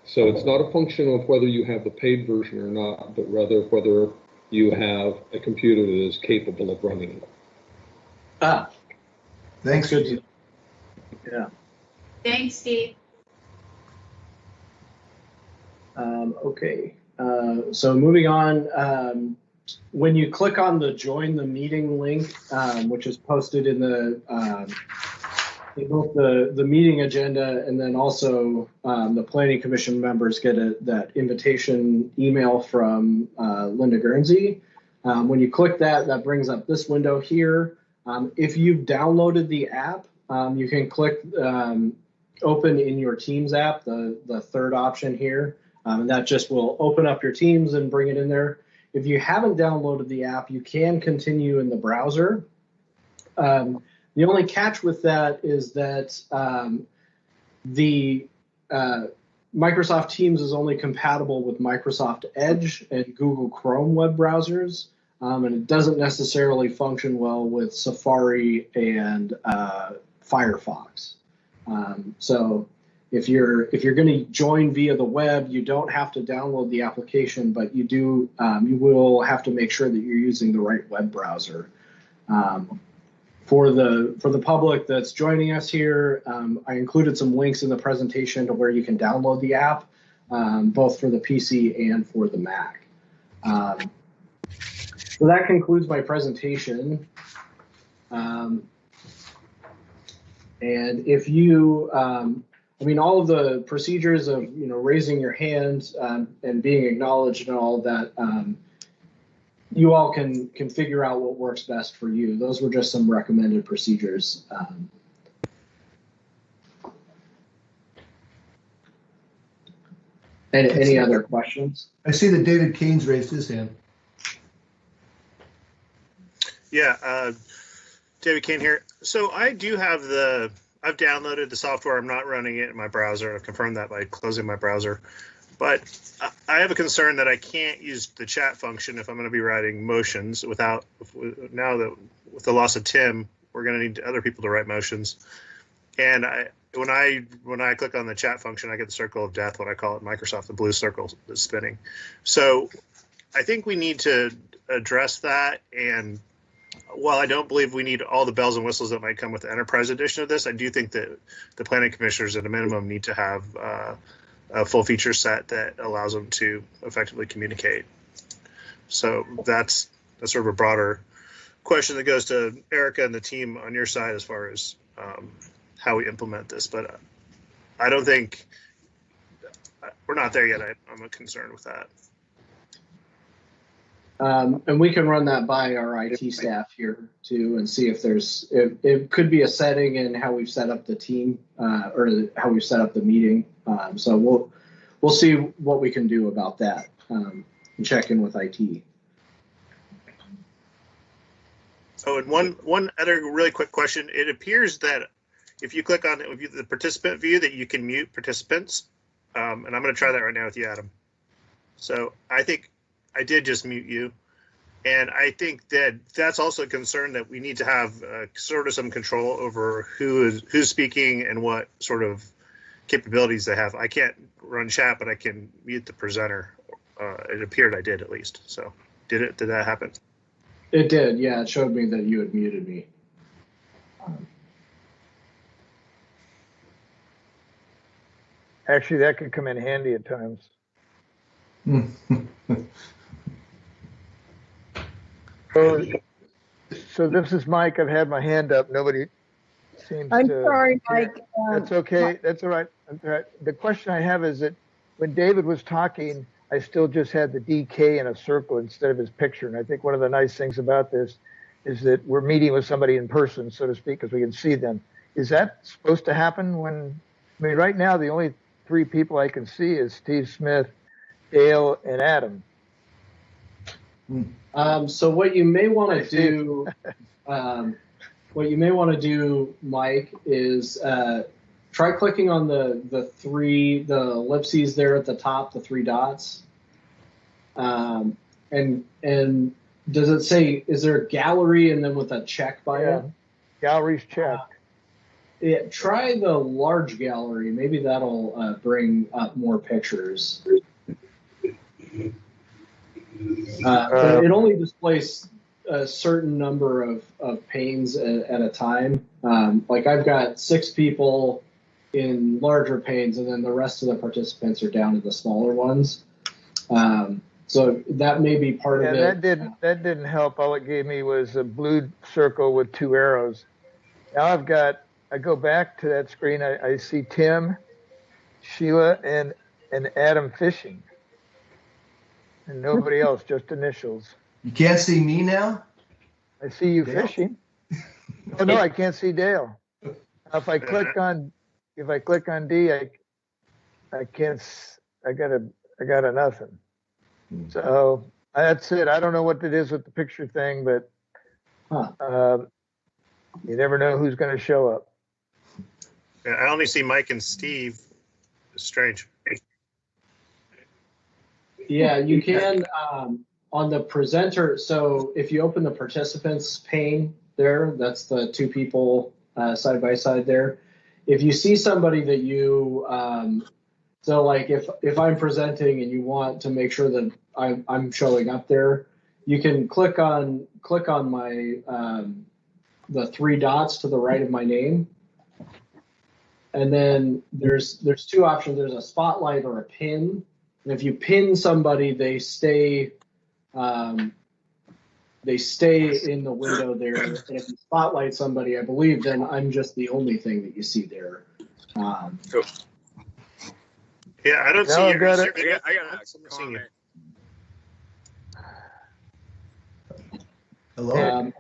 So it's not a function of whether you have the paid version or not, but rather whether you have a computer that is capable of running it. Ah, Thanks. good. Yeah. Thanks, Steve. Okay. So moving on, when you click on the join the meeting link, which is posted in both the meeting agenda and then also the planning commission members get that invitation email from Linda Guernsey. When you click that, that brings up this window here. If you've downloaded the app, you can click open in your Teams app, the third option here. And that just will open up your Teams and bring it in there. If you haven't downloaded the app, you can continue in the browser. The only catch with that is that the Microsoft Teams is only compatible with Microsoft Edge and Google Chrome web browsers, and it doesn't necessarily function well with Safari and Firefox. So if you're going to join via the web, you don't have to download the application, but you will have to make sure that you're using the right web browser. For the public that's joining us here, I included some links in the presentation to where you can download the app, both for the PC and for the Mac. So that concludes my presentation. And if you, all of the procedures of raising your hand and being acknowledged and all that, you all can figure out what works best for you. Those were just some recommended procedures. Any other questions? I see that David Kane's raised his hand. Yeah, David Kane here. So I do have I've downloaded the software. I'm not running it in my browser. I've confirmed that by closing my browser. But I have a concern that I can't use the chat function if I'm going to be writing motions now that with the loss of Tim, we're going to need other people to write motions. And when I click on the chat function, I get the circle of death, what I call it in Microsoft, the blue circle is spinning. So I think we need to address that. And while I don't believe we need all the bells and whistles that might come with the enterprise edition of this, I do think that the planning commissioners at a minimum need to have a full feature set that allows them to effectively communicate. So that's sort of a broader question that goes to Erica and the team on your side as far as how we implement this. But I don't think we're not there yet. I'm concerned with that. And we can run that by our IT staff here too and see if it could be a setting in how we've set up the team or how we've set up the meeting. So we'll see what we can do about that and check in with IT. Oh, and one other really quick question. It appears that if you click on the participant view that you can mute participants. And I'm going to try that right now with you, Adam. So I think I did just mute you. And I think that that's also a concern that we need to have sort of some control over who's speaking and what sort of capabilities they have. I can't run chat, but I can mute the presenter. It appeared I did at least. So did that happen? It did, yeah. It showed me that you had muted me. Actually, that could come in handy at times. So this is Mike. I've had my hand up. Nobody seems I'm to. sorry, Mike. That's okay. That's all right. That's all right. The question I have is that when David was talking, I still just had the DK in a circle instead of his picture. And I think one of the nice things about this is that we're meeting with somebody in person, so to speak, because we can see them. Is that supposed to happen when, I mean, right now, the only 3 people I can see is Steve Smith, Dale, and Adam. So what you may want to do, Mike, is try clicking on the ellipses there at the top, the 3 dots. And does it say, is there a gallery and then with a check by it? Gallery's checked. Try the large gallery. Maybe that'll bring up more pictures. It only displays a certain number of panes at a time. Like I've got 6 people in larger panes, and then the rest of the participants are down to the smaller ones. So that may be part of it. That didn't help. All it gave me was a blue circle with 2 arrows. Now I go back to that screen. I see Tim, Sheila, and Adam fishing. And nobody else, just initials. You can't see me now? I see you Dale? fishing. Oh no, I can't see Dale. Now, if I click on D, I can't. I got a nothing. So that's it. I don't know what it is with the picture thing, but you never know who's going to show up. Yeah, I only see Mike and Steve. It's strange. Yeah, you can on the presenter. So if you open the participants pane there, that's the 2 people side by side there. If you see somebody that you, so like if I'm presenting and you want to make sure that I'm showing up there, you can click on my the 3 dots to the right of my name, and then there's 2 options. There's a spotlight or a pin. And if you pin somebody, they stay in the window there. And if you spotlight somebody, I believe, then I'm just the only thing that you see there. Yeah, I don't see you. I got a comment. Hello.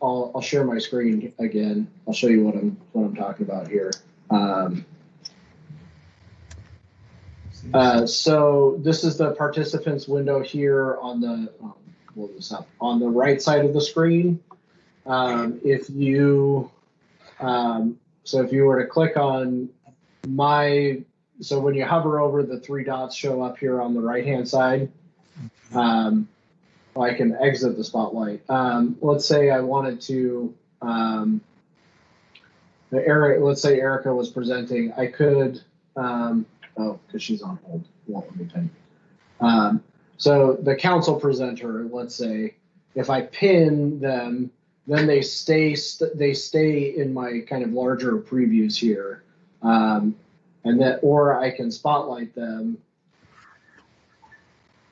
I'll share my screen again. I'll show you what I'm talking about here. So this is the participants window here on the pull this up on the right side of the screen. If you were to click on so when you hover over, the 3 dots show up here on the right hand side. I can exit the spotlight. Let's say I wanted to. Let's say Erica was presenting. I could. Because she's on hold. Won't let me pin. So the council presenter, let's say, if I pin them, then they stay in my kind of larger previews here, or I can spotlight them,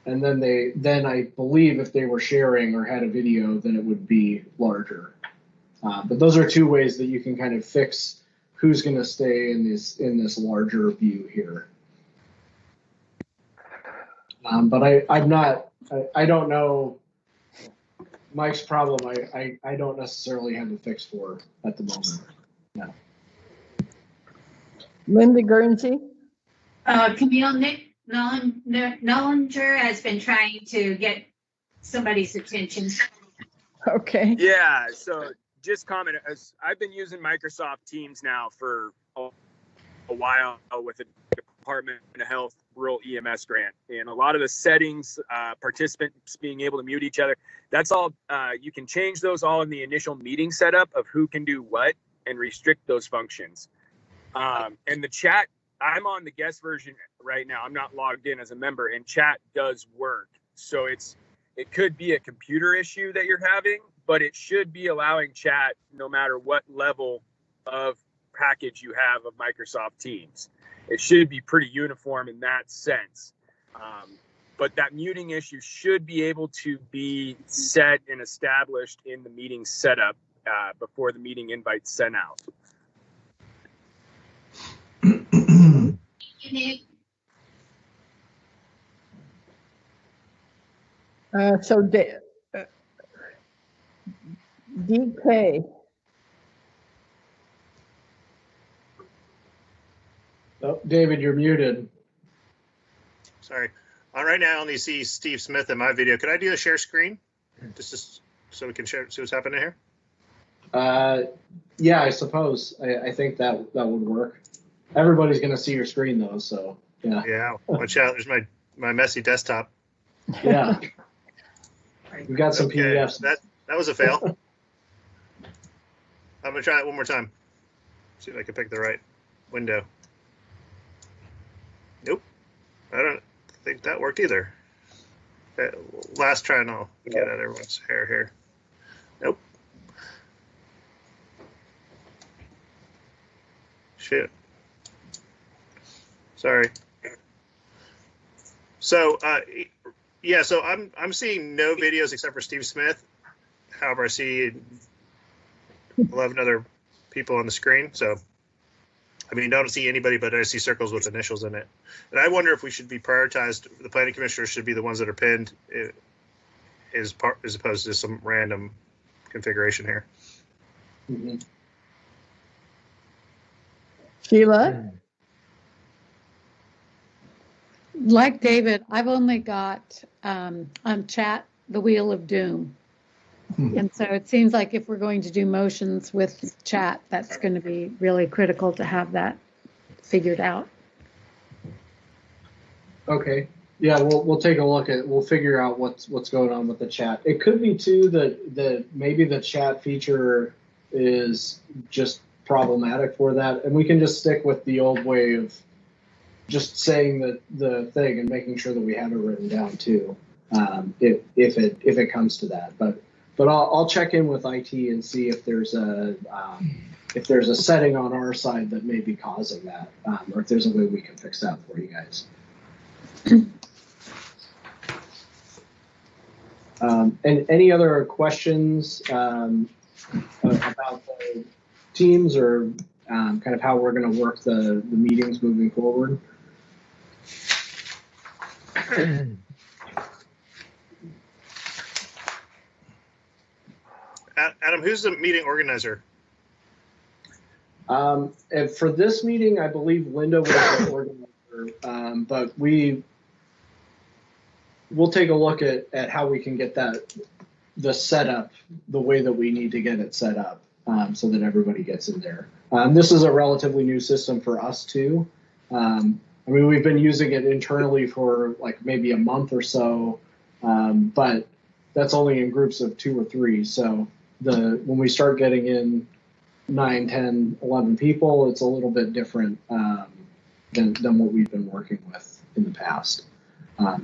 and then I believe if they were sharing or had a video, then it would be larger. But those are 2 ways that you can kind of fix who's going to stay in this larger view here. But I don't know Mike's problem. I don't necessarily have a fix for at the moment. No. Linda Guernsey? Camille Nollinger has been trying to get somebody's attention. Okay. Yeah, so just comment. As I've been using Microsoft Teams now for a while with the Department of Health Rural EMS grant, and a lot of the settings, participants being able to mute each other, that's all. You can change those all in the initial meeting setup of who can do what and restrict those functions. And the chat, I'm on the guest version right now. I'm not logged in as a member, and chat does work. So it could be a computer issue that you're having, but it should be allowing chat no matter what level of package you have of Microsoft Teams. It should be pretty uniform in that sense. But that muting issue should be able to be set and established in the meeting setup before the meeting invite's sent out. Nick. So DK, Oh, David, you're muted. Sorry. Right now I only see Steve Smith in my video. Could I do a share screen? Just so we can see what's happening here? Yeah, I suppose. I think that would work. Everybody's going to see your screen though, so yeah. Yeah, watch out. There's my messy desktop. Yeah. We've got some Okay, PDFs. that was a fail. I'm gonna try it one more time. See if I can pick the right window. Nope. I don't think that worked either. Last try and I'll get at everyone's hair here. Nope. Shit. Sorry. So yeah, so I'm seeing no videos except for Steve Smith. However, I see 11 other people on the screen. So I mean, I don't see anybody, but I see circles with initials in it. And I wonder if we should be prioritized. The planning commissioners should be the ones that are pinned, as opposed to some random configuration here. Mm-hmm. Sheila? Like David, I've only got on chat the Wheel of Doom. And so it seems like if we're going to do motions with chat, that's going to be really critical to have that figured out. Okay. Yeah, we'll take a look at. We'll figure out what's going on with the chat. It could be too that maybe the chat feature is just problematic for that, and we can just stick with the old way of just saying the thing and making sure that we have it written down too, if it comes to that. But I'll check in with IT and see if there's a setting on our side that may be causing that, or if there's a way we can fix that for you guys. And any other questions about the teams or kind of how we're going to work the meetings moving forward? Adam, who's the meeting organizer? And for this meeting, I believe Linda was the organizer, but we'll take a look at how we can get the setup the way that we need to get it set up, so that everybody gets in there. This is a relatively new system for us too. I mean, we've been using it internally for like maybe a month or so, but that's only in groups of 2 or 3. So when we start getting in 9, 10, 11 people, it's a little bit different than what we've been working with in the past.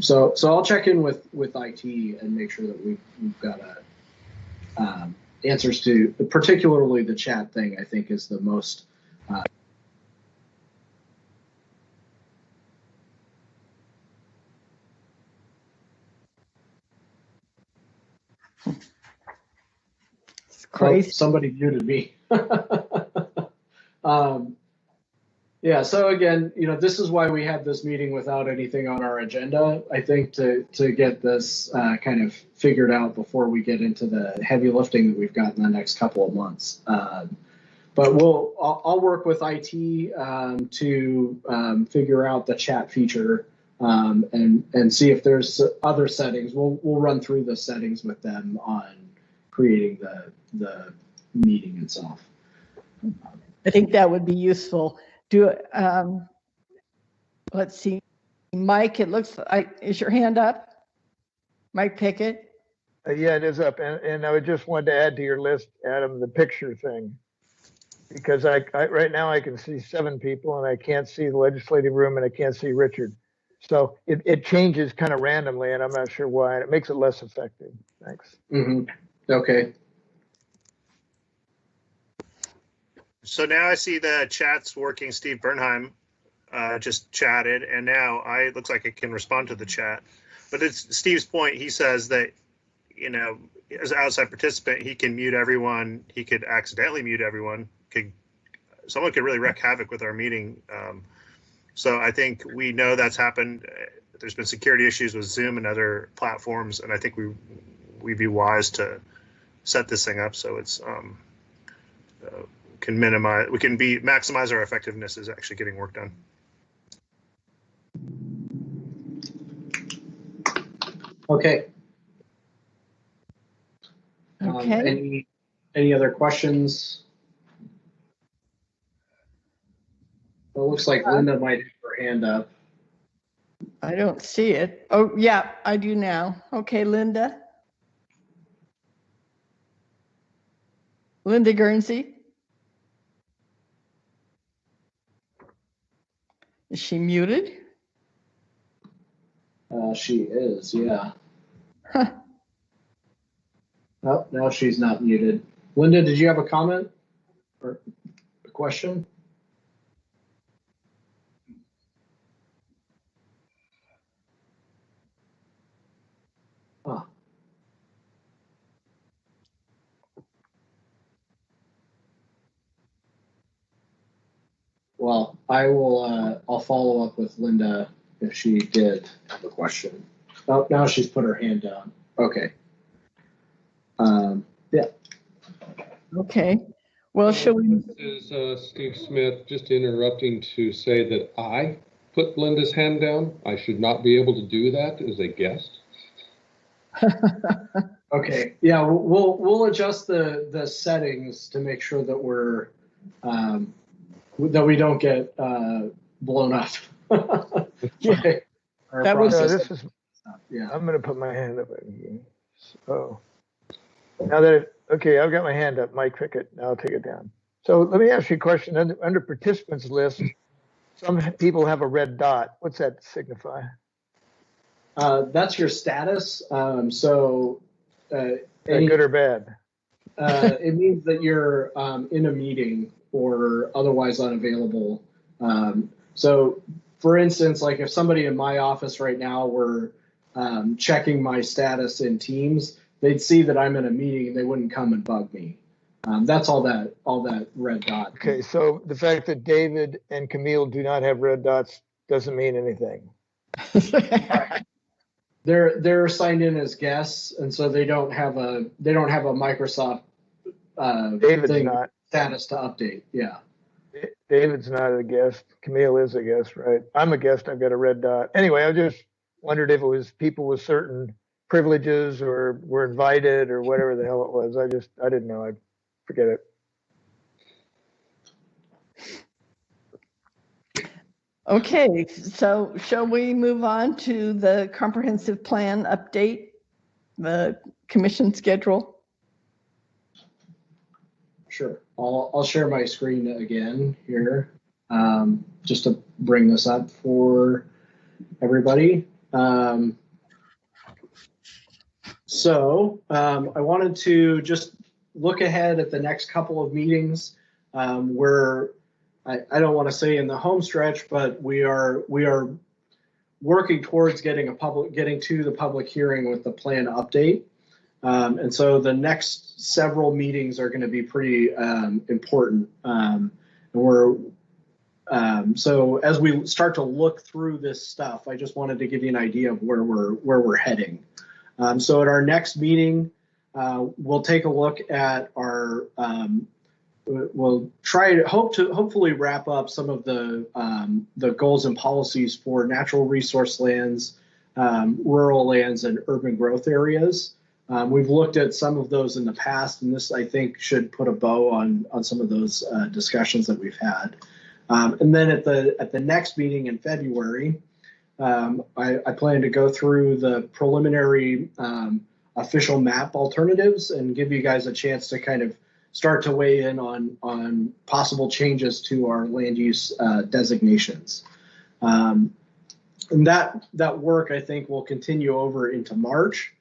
So I'll check in with IT and make sure that we've got answers to particularly the chat thing. I think is the most. Crazy. Oh, somebody muted me. Yeah, so again, this is why we had this meeting without anything on our agenda, I think, to get this kind of figured out before we get into the heavy lifting that we've got in the next couple of months. But I'll work with IT to figure out the chat feature and see if there's other settings. We'll run through the settings with them on creating the meeting itself. I think that would be useful. Let's see, Mike, it looks like, is your hand up? Mike Pickett? Yeah, it is up. And I just wanted to add to your list, Adam, the picture thing. Because I right now I can see 7 people and I can't see the legislative room and I can't see Richard. So it changes kind of randomly and I'm not sure why. And it makes it less effective. Thanks. Mm-hmm. Okay. So now I see the chat's working. Steve Bernheim just chatted, and now it looks like it can respond to the chat. But it's Steve's point. He says that, as an outside participant, he can mute everyone. He could accidentally mute everyone. Someone could really wreak havoc with our meeting So I think we know that's happened. There's been security issues with Zoom and other platforms, and I think we'd be wise to set this thing up so it's can minimize. We can maximize our effectiveness as actually getting work done. Okay. Okay. Any other questions? Well, it looks like Linda might have her hand up. I don't see it. Oh, yeah, I do now. Okay, Linda. Linda Guernsey. Is she muted? She is, yeah. Huh. Oh, now she's not muted. Linda, did you have a comment or a question? Huh. Well, I'll follow up with Linda if she did have a question. Oh, now she's put her hand down. Okay. Yeah. Okay. Well, shall we? This is Steve Smith, just interrupting to say that I put Linda's hand down. I should not be able to do that as a guest. Okay. Yeah, we'll adjust the settings to make sure that we're that we don't get blown up. Yeah. That was, this is, yeah. I'm going to put my hand up. So now that, okay, I've got my hand up, Mike Cricket. Now I'll take it down. So let me ask you a question. Under participants list, some people have a red dot. What's that signify? That's your status. Good or bad? It means that you're in a meeting or otherwise unavailable. So for instance, like if somebody in my office right now were checking my status in Teams, they'd see that I'm in a meeting and they wouldn't come and bug me. That's all that red dot. Okay, so the fact that David and Camille do not have red dots doesn't mean anything. They're signed in as guests, and so they don't have a Microsoft status to update. Yeah. David's not a guest. Camille is a guest, right? I'm a guest. I've got a red dot. Anyway, I just wondered if it was people with certain privileges or were invited or whatever the hell it was. I didn't know. I forget it. Okay, so shall we move on to the comprehensive plan update, the commission schedule? Sure. I'll share my screen again here, just to bring this up for everybody. So I wanted to just look ahead at the next couple of meetings. Where I don't want to say in the home stretch, but we are working towards getting to the public hearing with the plan update. And so the next several meetings are going to be pretty important. So as we start to look through this stuff, I just wanted to give you an idea of where we're heading. So at our next meeting, we'll take a look at our. We'll try to hopefully wrap up some of the goals and policies for natural resource lands, rural lands, and urban growth areas. We've looked at some of those in the past, and this I think should put a bow on some of those discussions that we've had. And then at the next meeting in February, I plan to go through the preliminary official map alternatives and give you guys a chance to kind of start to weigh in on possible changes to our land use designations. And that work, I think, will continue over into March.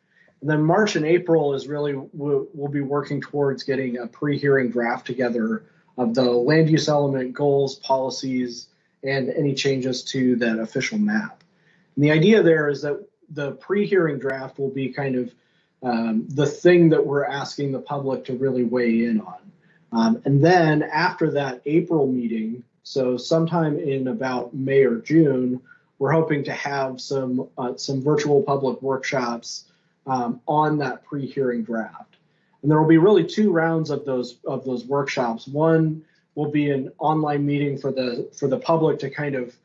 And then March and April is really, we'll be working towards getting a pre-hearing draft together of the land use element goals, policies, and any changes to that official map. And the idea there is that the pre-hearing draft will be kind of the thing that we're asking the public to really weigh in on. And then after that April meeting, So sometime in about May or June, we're hoping to have some virtual public workshops on that pre-hearing draft. And there will be really 2 rounds of those workshops. One will be an online meeting for the public to kind of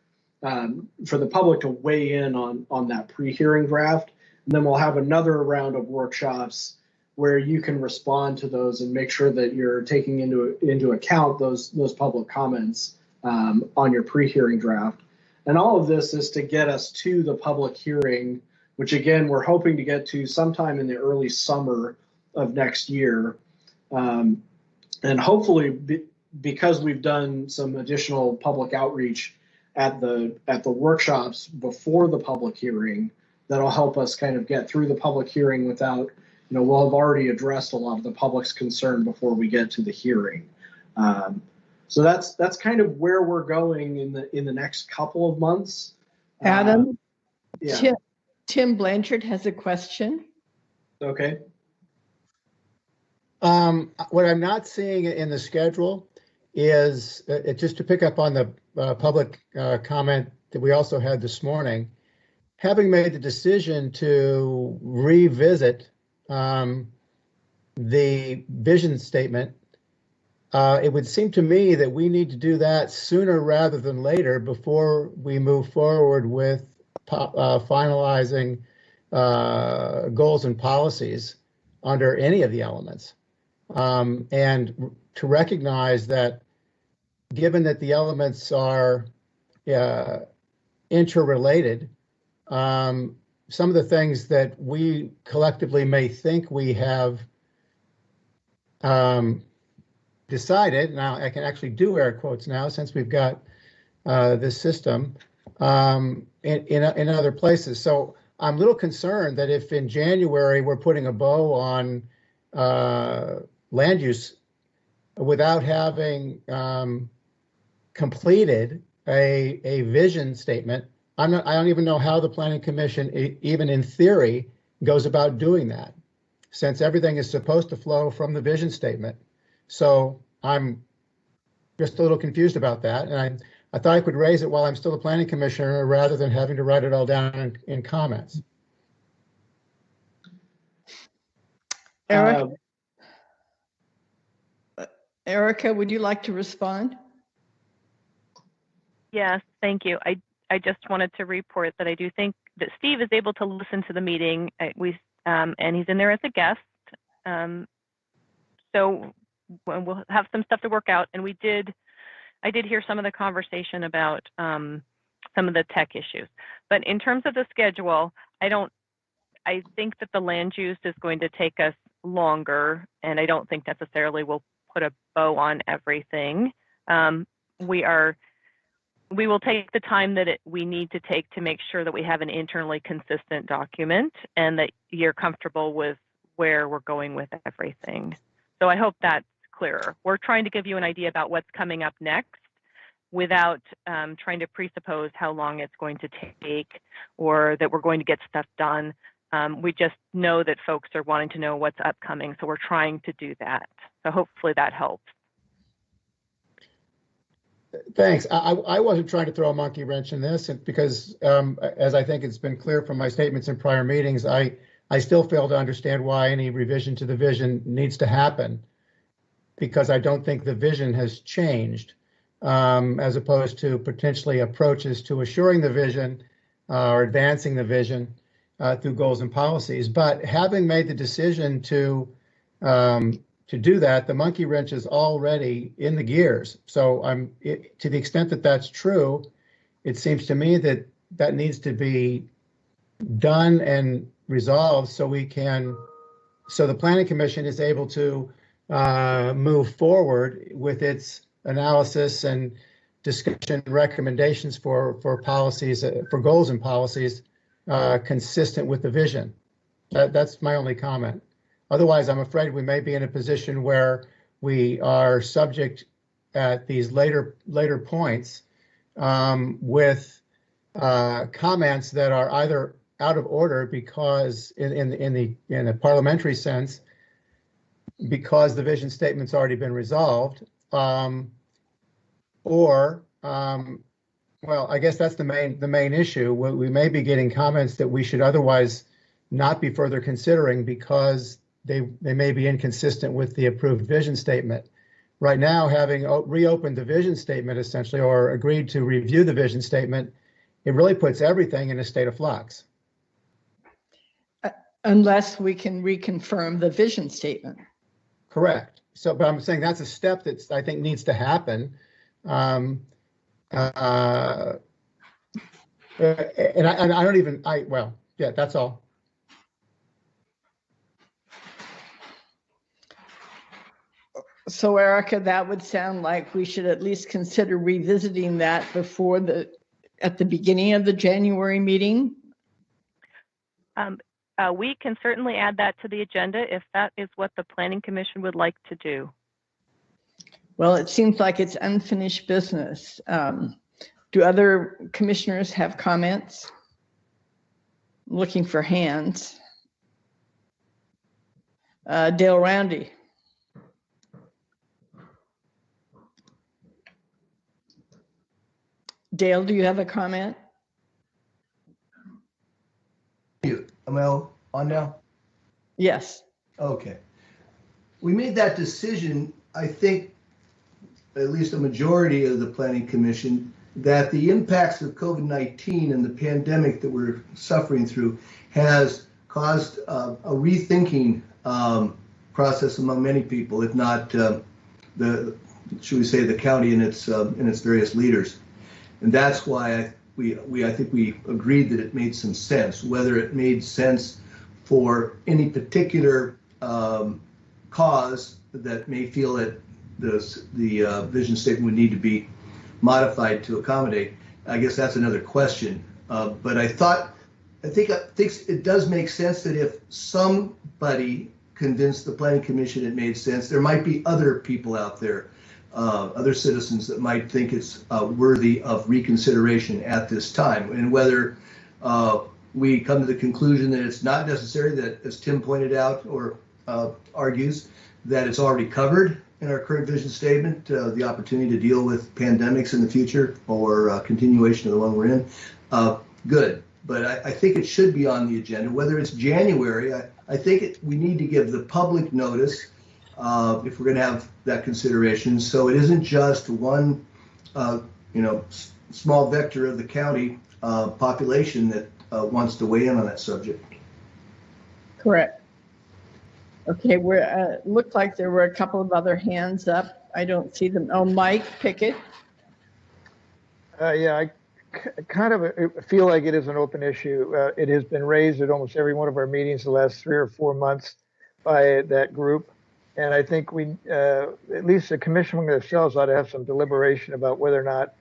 for the public to weigh in on that pre-hearing draft. And then we'll have another round of workshops where you can respond to those and make sure that you're taking into account those public comments on your pre-hearing draft. And all of this is to get us to the public hearing, which again, we're hoping to get to sometime in the early summer of next year. And hopefully, because we've done some additional public outreach at the workshops before the public hearing, that'll help us kind of get through the public hearing without, we'll have already addressed a lot of the public's concern before we get to the hearing. So that's kind of where we're going in the next couple of months. Adam, Yeah. Tim Blanchard has a question. Okay. What I'm not seeing in the schedule is just to pick up on the public comment that we also had this morning. Having made the decision to revisit the vision statement, it would seem to me that we need to do that sooner rather than later before we move forward with finalizing goals and policies under any of the elements. And to recognize that given that the elements are interrelated, some of the things that we collectively may think we have decided, now I can actually do air quotes now since we've got this system in other places. So I'm a little concerned that if in January we're putting a bow on land use without having completed a vision statement, I don't even know how the Planning Commission, even in theory, goes about doing that, since everything is supposed to flow from the vision statement. So I'm just a little confused about that, and I thought I could raise it while I'm still a Planning Commissioner rather than having to write it all down in comments. Erica, would you like to respond? Yes, thank you. I just wanted to report that I do think that Steve is able to listen to the meeting. And he's in there as a guest. So we'll have some stuff to work out. And I did hear some of the conversation about some of the tech issues. But in terms of the schedule, I think that the land use is going to take us longer, and I don't think necessarily we'll put a bow on everything. We will take the time that we need to take to make sure that we have an internally consistent document and that you're comfortable with where we're going with everything. So I hope that's clearer. We're trying to give you an idea about what's coming up next without trying to presuppose how long it's going to take or that we're going to get stuff done. We just know that folks are wanting to know what's upcoming, so we're trying to do that. So hopefully that helps. Thanks. I wasn't trying to throw a monkey wrench in this because, as I think it's been clear from my statements in prior meetings, I still fail to understand why any revision to the vision needs to happen, because I don't think the vision has changed, as opposed to potentially approaches to assuring the vision or advancing the vision through goals and policies. But having made the decision to do that, the monkey wrench is already in the gears. So to the extent that that's true, it seems to me that that needs to be done and resolved so the Planning Commission is able to move forward with its analysis and discussion recommendations for policies, for goals and policies consistent with the vision. That's my only comment. Otherwise, I'm afraid we may be in a position where we are subject at these later points with comments that are either out of order because in a parliamentary sense, because the vision statement's already been resolved, or Well, I guess that's the main issue. We may be getting comments that we should otherwise not be further considering because they may be inconsistent with the approved vision statement. Right now, having reopened the vision statement essentially, or agreed to review the vision statement, it really puts everything in a state of flux. Unless we can reconfirm the vision statement. Correct. So, but I'm saying that's a step that I think needs to happen. And I don't even, well, yeah, that's all. So Erica, that would sound like we should at least consider revisiting that at the beginning of the January meeting. We can certainly add that to the agenda if that is what the Planning Commission would like to do. Well, it seems like it's unfinished business. Do other commissioners have comments? I'm looking for hands. Dale Roundy. Dale, do you have a comment? Am I on now? Yes. Okay. We made that decision, I think, at least a majority of the Planning Commission, that the impacts of COVID-19 and the pandemic that we're suffering through has caused a rethinking process among many people, if not should we say, the county and its various leaders. And that's why I think we agreed that it made some sense. Whether it made sense for any particular cause that may feel that the vision statement would need to be modified to accommodate, I guess that's another question. But I think it does make sense that if somebody convinced the Planning Commission it made sense, there might be other people out there, other citizens that might think it's worthy of reconsideration at this time. And whether we come to the conclusion that it's not necessary, that, as Tim pointed out or argues, that it's already covered in our current vision statement, the opportunity to deal with pandemics in the future or continuation of the one we're in, good. But I think it should be on the agenda, whether it's January. I think we need to give the public notice if we're going to have that consideration. So it isn't just one, small vector of the county population that wants to weigh in on that subject. Correct. Okay, looked like there were a couple of other hands up. I don't see them. Oh, Mike Pickett. Yeah, I kind of feel like it is an open issue. It has been raised at almost every one of our meetings the last 3 or 4 months by that group. And I think we, at least the commission themselves, ought to have some deliberation about whether or not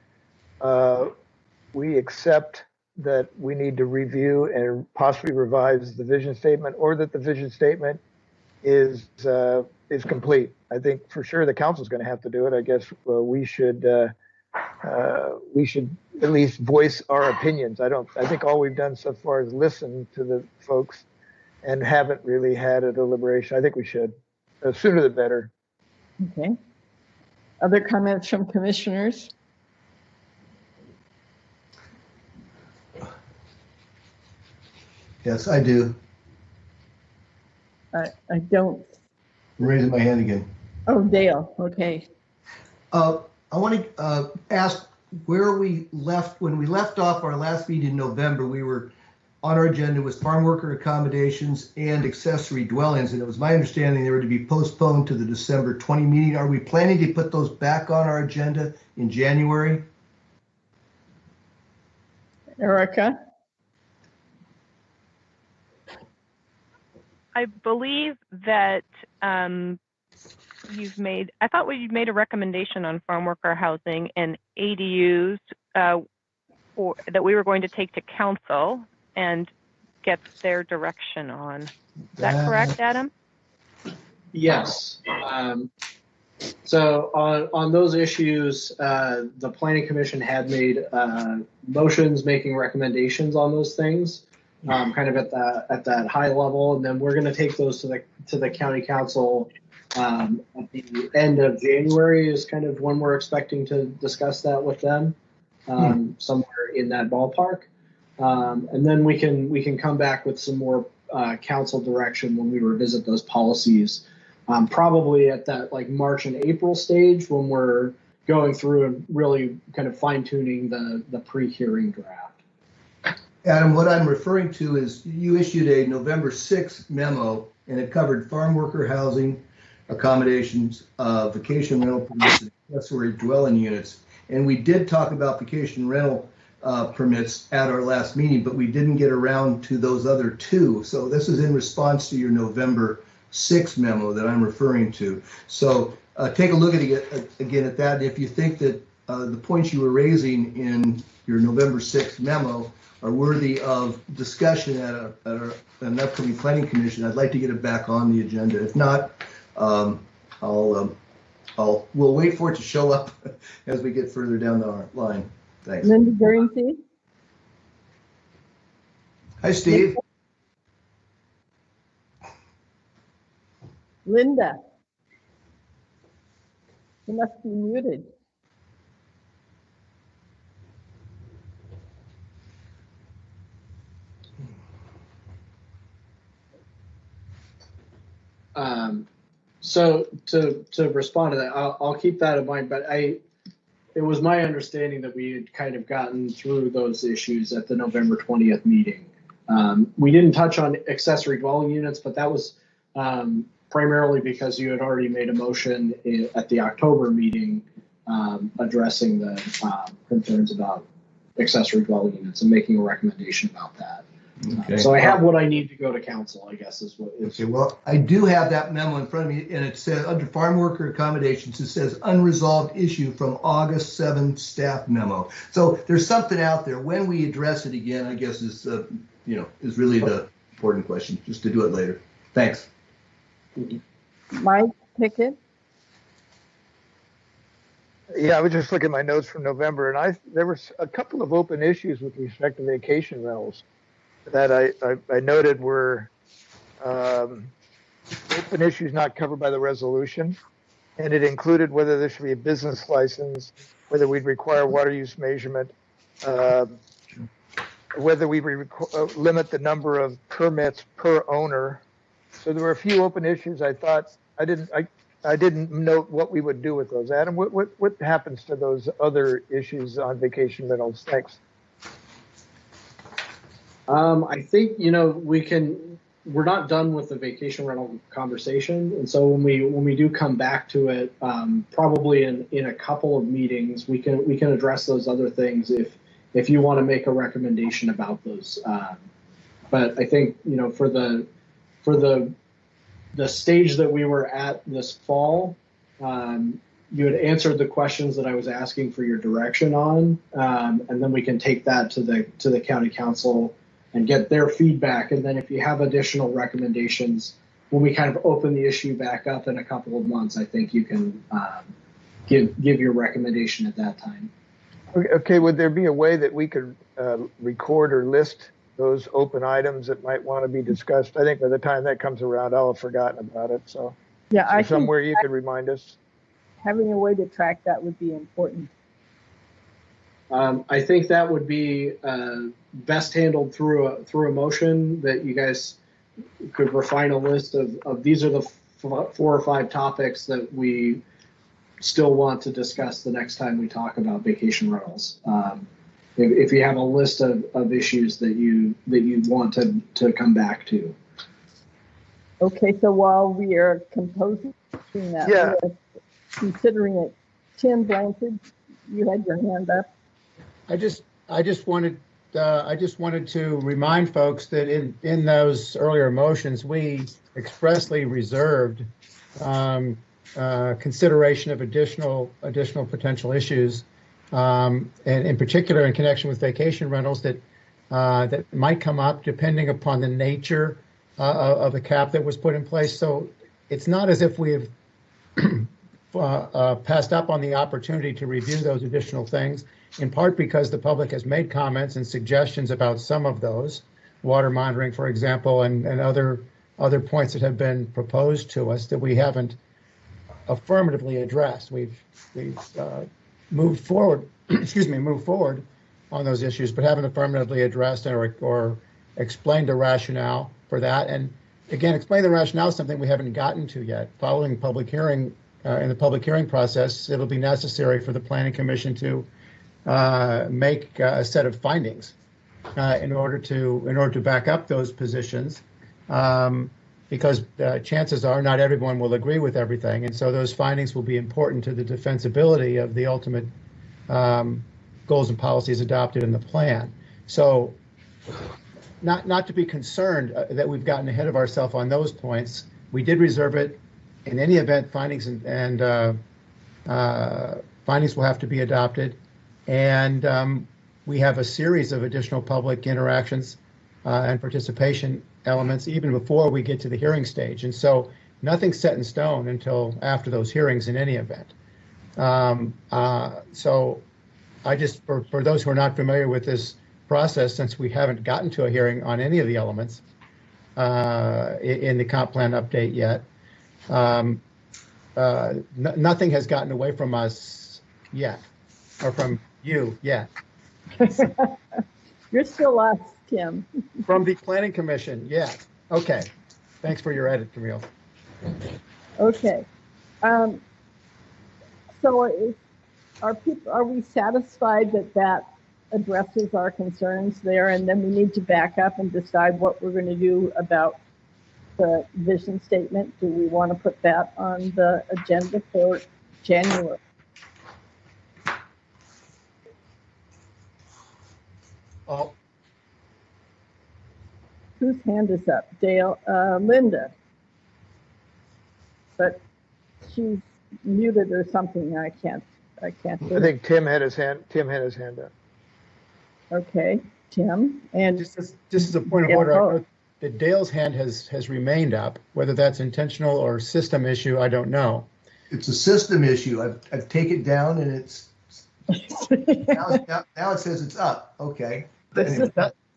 we accept that we need to review and possibly revise the vision statement, or that the vision statement is complete. I think for sure the council's going to have to do it. I guess we should at least voice our opinions. I think all we've done so far is listen to the folks and haven't really had a deliberation. I think we should. The sooner the better. Okay. Other comments from commissioners? Yes, I do. I don't. I'm raising my hand again. Oh, Dale. Okay. I want to ask where we left, when we left off our last meeting in November, we were on our agenda was farm worker accommodations and accessory dwellings. And it was my understanding they were to be postponed to the December 20 meeting. Are we planning to put those back on our agenda in January? Erica? I believe that you've made a recommendation on farm worker housing and ADUs that we were going to take to council and get their direction on. Is that correct, Adam? Yes. So on those issues, the Planning Commission had made motions making recommendations on those things, kind of at that high level, and then we're going to take those to the county council At the end of January is kind of when we're expecting to discuss that with them, somewhere in that ballpark. And then we can come back with some more council direction when we revisit those policies, probably at that like March and April stage when we're going through and really kind of fine tuning the pre-hearing draft. Adam, what I'm referring to is you issued a November 6th memo, and it covered farm worker housing, accommodations, vacation rental permits, and accessory dwelling units. And we did talk about vacation rental permits at our last meeting, but we didn't get around to those other two. So this is in response to your November 6th memo that I'm referring to. So take a look at it again at that. If you think that the points you were raising in your November 6th memo are worthy of discussion at an upcoming planning commission, I'd like to get it back on the agenda. If not, we'll wait for it to show up as we get further down the line. Thanks. Linda Guernsey. Hi, Steve. Linda. You must be muted. So to respond to that, I'll keep that in mind, but it was my understanding that we had kind of gotten through those issues at the November 20th meeting. We didn't touch on accessory dwelling units, but that was primarily because you had already made a motion at the October meeting addressing the concerns about accessory dwelling units and making a recommendation about that. Okay. So I have what I need to go to council, I guess is what is. Okay, well, I do have that memo in front of me, and it says under farm worker accommodations, it says unresolved issue from August 7th staff memo. So there's something out there. When we address it again, I guess is really the important question, just to do it later. Thanks. Mike Pickett. Yeah, I was just looking at my notes from November, and there was a couple of open issues with respect to vacation rentals that I noted were open issues not covered by the resolution, and it included whether there should be a business license, whether we'd require water use measurement, whether we limit the number of permits per owner. So there were a few open issues. I thought I didn't note what we would do with those. Adam, what happens to those other issues on vacation rentals? Thanks. I think, we're not done with the vacation rental conversation. And so when we do come back to it, probably in a couple of meetings, we can address those other things if you want to make a recommendation about those. But I think, for the stage that we were at this fall, you had answered the questions that I was asking for your direction on, and then we can take that to the county council and get their feedback. And then if you have additional recommendations, when we kind of open the issue back up in a couple of months, I think you can give your recommendation at that time. Okay, would there be a way that we could record or list those open items that might want to be discussed? I think by the time that comes around, I'll have forgotten about it. So yeah, somewhere you could remind us. Having a way to track that would be important. I think that would be best handled through a motion that you guys could refine a list of these are the 4 or 5 topics that we still want to discuss the next time we talk about vacation rentals. If you have a list of issues that you want to come back to. Okay, so while we are composing that, yeah, considering it, Tim Blanchard, you had your hand up. I just wanted to remind folks that in those earlier motions, we expressly reserved consideration of additional potential issues, and in particular in connection with vacation rentals that might come up depending upon the nature of the cap that was put in place. So it's not as if we have passed up on the opportunity to review those additional things, in part because the public has made comments and suggestions about some of those, water monitoring, for example, and other points that have been proposed to us that we haven't affirmatively addressed. We've moved forward, moved forward on those issues, but haven't affirmatively addressed or explained the rationale for that. And again, explain the rationale is something we haven't gotten to yet. Following public hearing, in the public hearing process, it'll be necessary for the Planning Commission to make a set of findings in order to back up those positions, because chances are not everyone will agree with everything, and so those findings will be important to the defensibility of the ultimate goals and policies adopted in the plan. So, not to be concerned that we've gotten ahead of ourselves on those points. We did reserve it. In any event, findings and findings will have to be adopted, and we have a series of additional public interactions and participation elements even before we get to the hearing stage. And so nothing's set in stone until after those hearings in any event. So I just, for those who are not familiar with this process, since we haven't gotten to a hearing on any of the elements in the comp plan update yet, nothing has gotten away from us yet, or from you yet. You're still us, Tim. From the Planning Commission, yeah. Okay. Thanks for your edit, Camille. Okay. So are we satisfied that addresses our concerns there, and then we need to back up and decide what we're going to do about the vision statement? Do we want to put that on the agenda for January? Oh. Whose hand is up? Dale, Linda. But she's muted or something. I can't hear. I think Tim had his hand up. Okay, Tim. And just as a point of order, that Dale's hand has remained up. Whether that's intentional or system issue, I don't know. It's a system issue. I've taken it down, and it's now it says it's up. Okay. Anyway.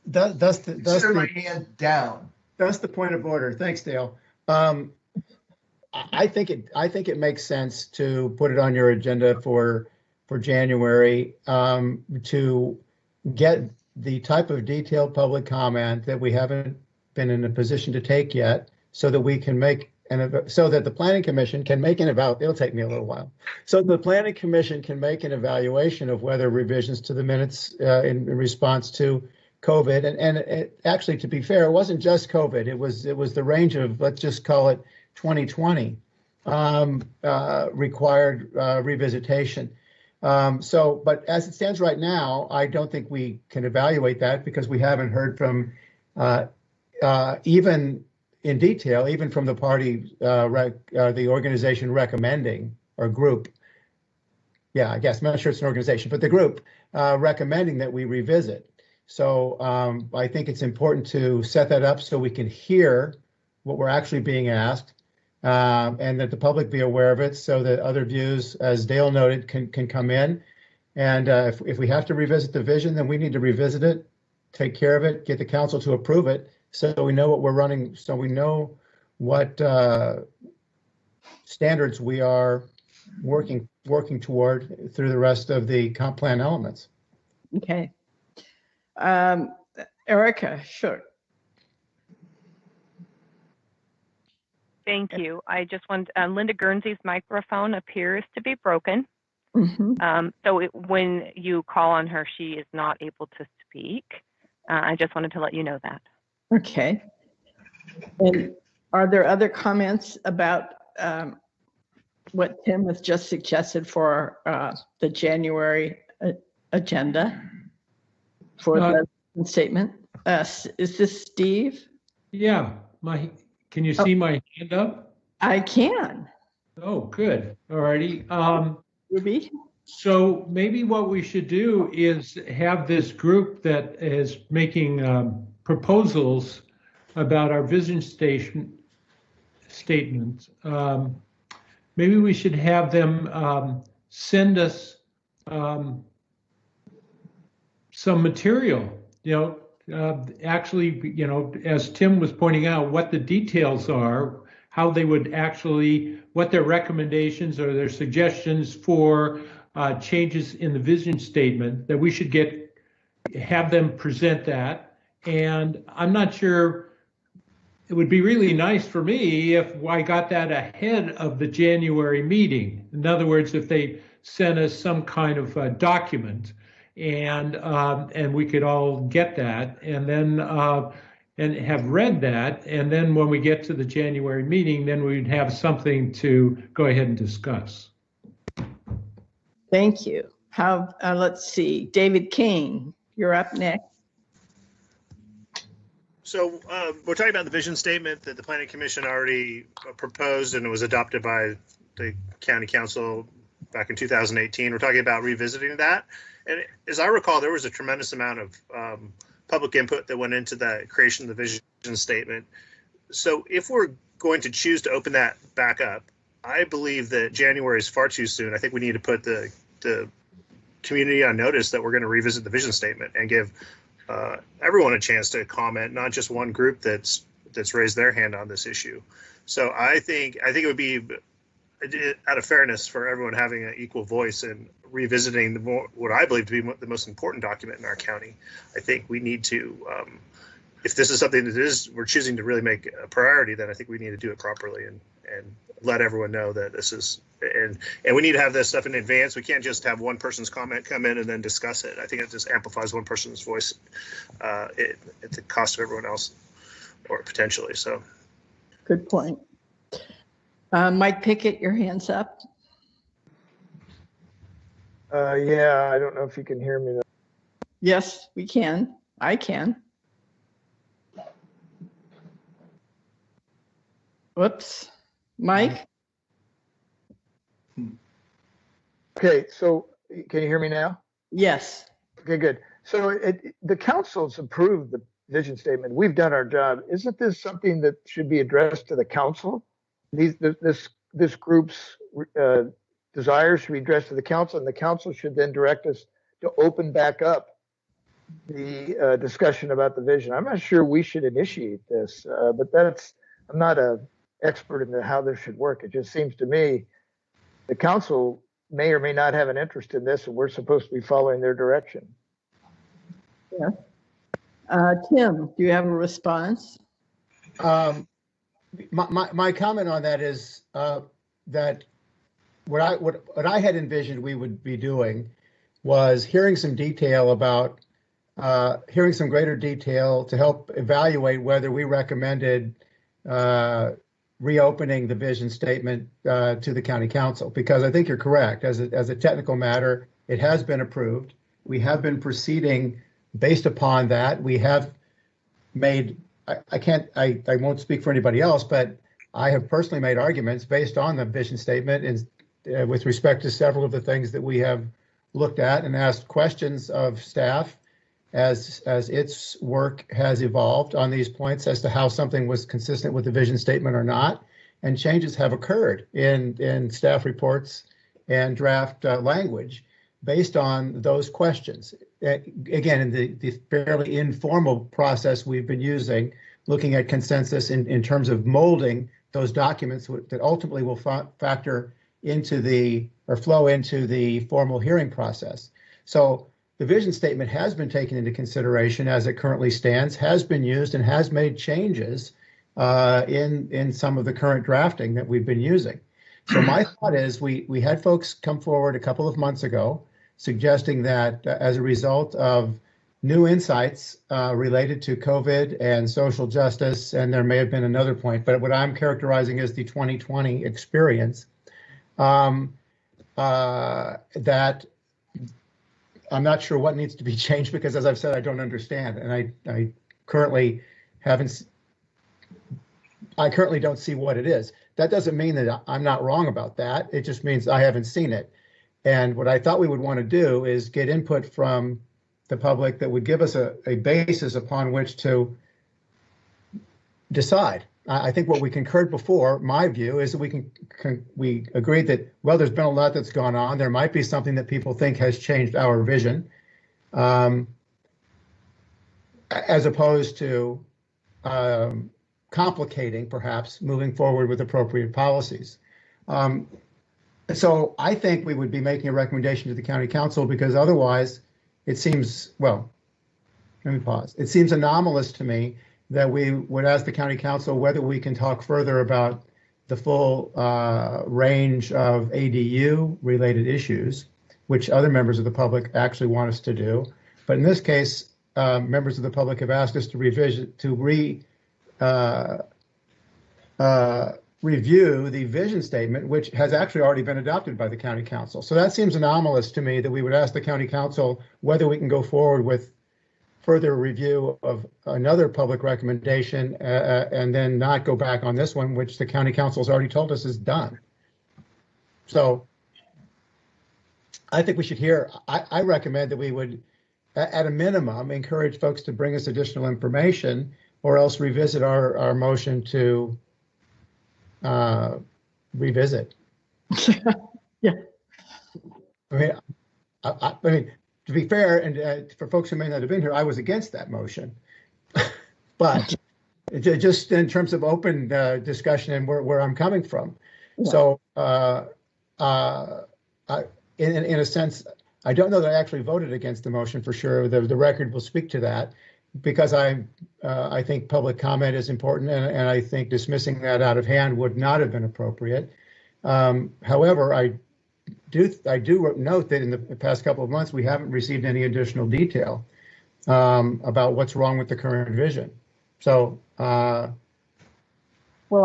That's Consider my hand down. That's the point of order. Thanks, Dale. I think it makes sense to put it on your agenda for January to get the type of detailed public comment that we haven't been in a position to take yet, so that we can so that the Planning Commission can make it'll take me a little while. So the Planning Commission can make an evaluation of whether revisions to the minutes in response to COVID, and it, actually, to be fair, it wasn't just COVID. It was the range of, let's just call it 2020 required revisitation. But as it stands right now, I don't think we can evaluate that because we haven't heard from even in detail, even from the party, the organization recommending, or group. Yeah, I guess, I'm not sure it's an organization, but the group recommending that we revisit. So I think it's important to set that up so we can hear what we're actually being asked, and that the public be aware of it, so that other views, as Dale noted, can come in. And if we have to revisit the vision, then we need to revisit it, take care of it, get the council to approve it, so we know what we're running, so we know what standards we are working toward through the rest of the comp plan elements. Okay. Erica, sure. Thank you. I just want, Linda Guernsey's microphone appears to be broken. Mm-hmm. So when you call on her, she is not able to speak. I just wanted to let you know that. Okay. And are there other comments about what Tim has just suggested for the January agenda for the statement? Is this Steve? Yeah, can you see my hand up? I can. Oh, good. All righty. Ruby? So maybe what we should do is have this group that is making proposals about our vision statement. Maybe we should have them send us some material, actually, as Tim was pointing out, what the details are, how they would actually, what their recommendations or their suggestions for changes in the vision statement, that we should have them present that. And I'm not sure, it would be really nice for me if I got that ahead of the January meeting. In other words, if they sent us some kind of document and we could all get that and then and have read that. And then when we get to the January meeting, then we'd have something to go ahead and discuss. Thank you. Let's see, David King, you're up next. So we're talking about the vision statement that the Planning Commission already proposed and it was adopted by the County Council back in 2018. We're talking about revisiting that. And as I recall, there was a tremendous amount of public input that went into the creation of the vision statement. So if we're going to choose to open that back up, I believe that January is far too soon. I think we need to put the community on notice that we're going to revisit the vision statement and give everyone a chance to comment, not just one group that's raised their hand on this issue. So I think it would be out of fairness for everyone having an equal voice and revisiting what I believe to be the most important document in our county. I think we need to, if this is something that we're choosing to really make a priority, then I think we need to do it properly and let everyone know that this is, and we need to have this stuff in advance. We can't just have one person's comment come in and then discuss it. I think it just amplifies one person's voice at the cost of everyone else, or potentially. So, good point. Mike Pickett, your hand's up. Yeah, I don't know if you can hear me though. Yes, we can. I can. Whoops. Mike? Okay, so can you hear me now? Yes. Okay, good. So the council's approved the vision statement. We've done our job. Isn't this something that should be addressed to the council? This group's desires should be addressed to the council, and the council should then direct us to open back up the discussion about the vision. I'm not sure we should initiate this, but I'm not an expert in how this should work. It just seems to me the council may or may not have an interest in this, and we're supposed to be following their direction. Yeah. Tim, do you have a response? My comment on that is that what I had envisioned we would be doing was hearing some detail about hearing some greater detail to help evaluate whether we recommended reopening the vision statement to the county council, because I think you're correct. As a technical matter, it has been approved. We have been proceeding based upon that. We have made, I won't speak for anybody else, but I have personally made arguments based on the vision statement and with respect to several of the things that we have looked at and asked questions of staff as its work has evolved on these points as to how something was consistent with the vision statement or not. And changes have occurred in staff reports and draft language based on those questions. Again, in the fairly informal process we've been using, looking at consensus in terms of molding those documents that ultimately will factor into or flow into the formal hearing process. So the vision statement has been taken into consideration as it currently stands, has been used, and has made changes in some of the current drafting that we've been using. So my thought is we had folks come forward a couple of months ago suggesting that as a result of new insights related to COVID and social justice, and there may have been another point, but what I'm characterizing as the 2020 experience, that I'm not sure what needs to be changed because, as I've said, I don't understand, and I currently don't see what it is. That doesn't mean that I'm not wrong about that. It just means I haven't seen it. And what I thought we would want to do is get input from the public that would give us a basis upon which to decide. I think what we concurred before, my view, is that we agreed that, well, there's been a lot that's gone on. There might be something that people think has changed our vision, as opposed to complicating perhaps moving forward with appropriate policies. So I think we would be making a recommendation to the county council because otherwise it seems, well, let me pause. It seems anomalous to me that we would ask the county council whether we can talk further about the full range of ADU related issues, which other members of the public actually want us to do. But in this case, members of the public have asked us to review the vision statement, which has actually already been adopted by the county council. So that seems anomalous to me that we would ask the county council whether we can go forward with further review of another public recommendation and then not go back on this one, which the county council has already told us is done. So I think we should hear, I recommend that we would, at a minimum, encourage folks to bring us additional information or else revisit our motion to revisit. Yeah. I mean, to be fair, and for folks who may not have been here, I was against that motion. But just in terms of open discussion and where I'm coming from. Yeah. So in a sense, I don't know that I actually voted against the motion for sure. The record will speak to that because I think public comment is important and I think dismissing that out of hand would not have been appropriate. However, I do note that in the past couple of months, we haven't received any additional detail about what's wrong with the current vision. So, well,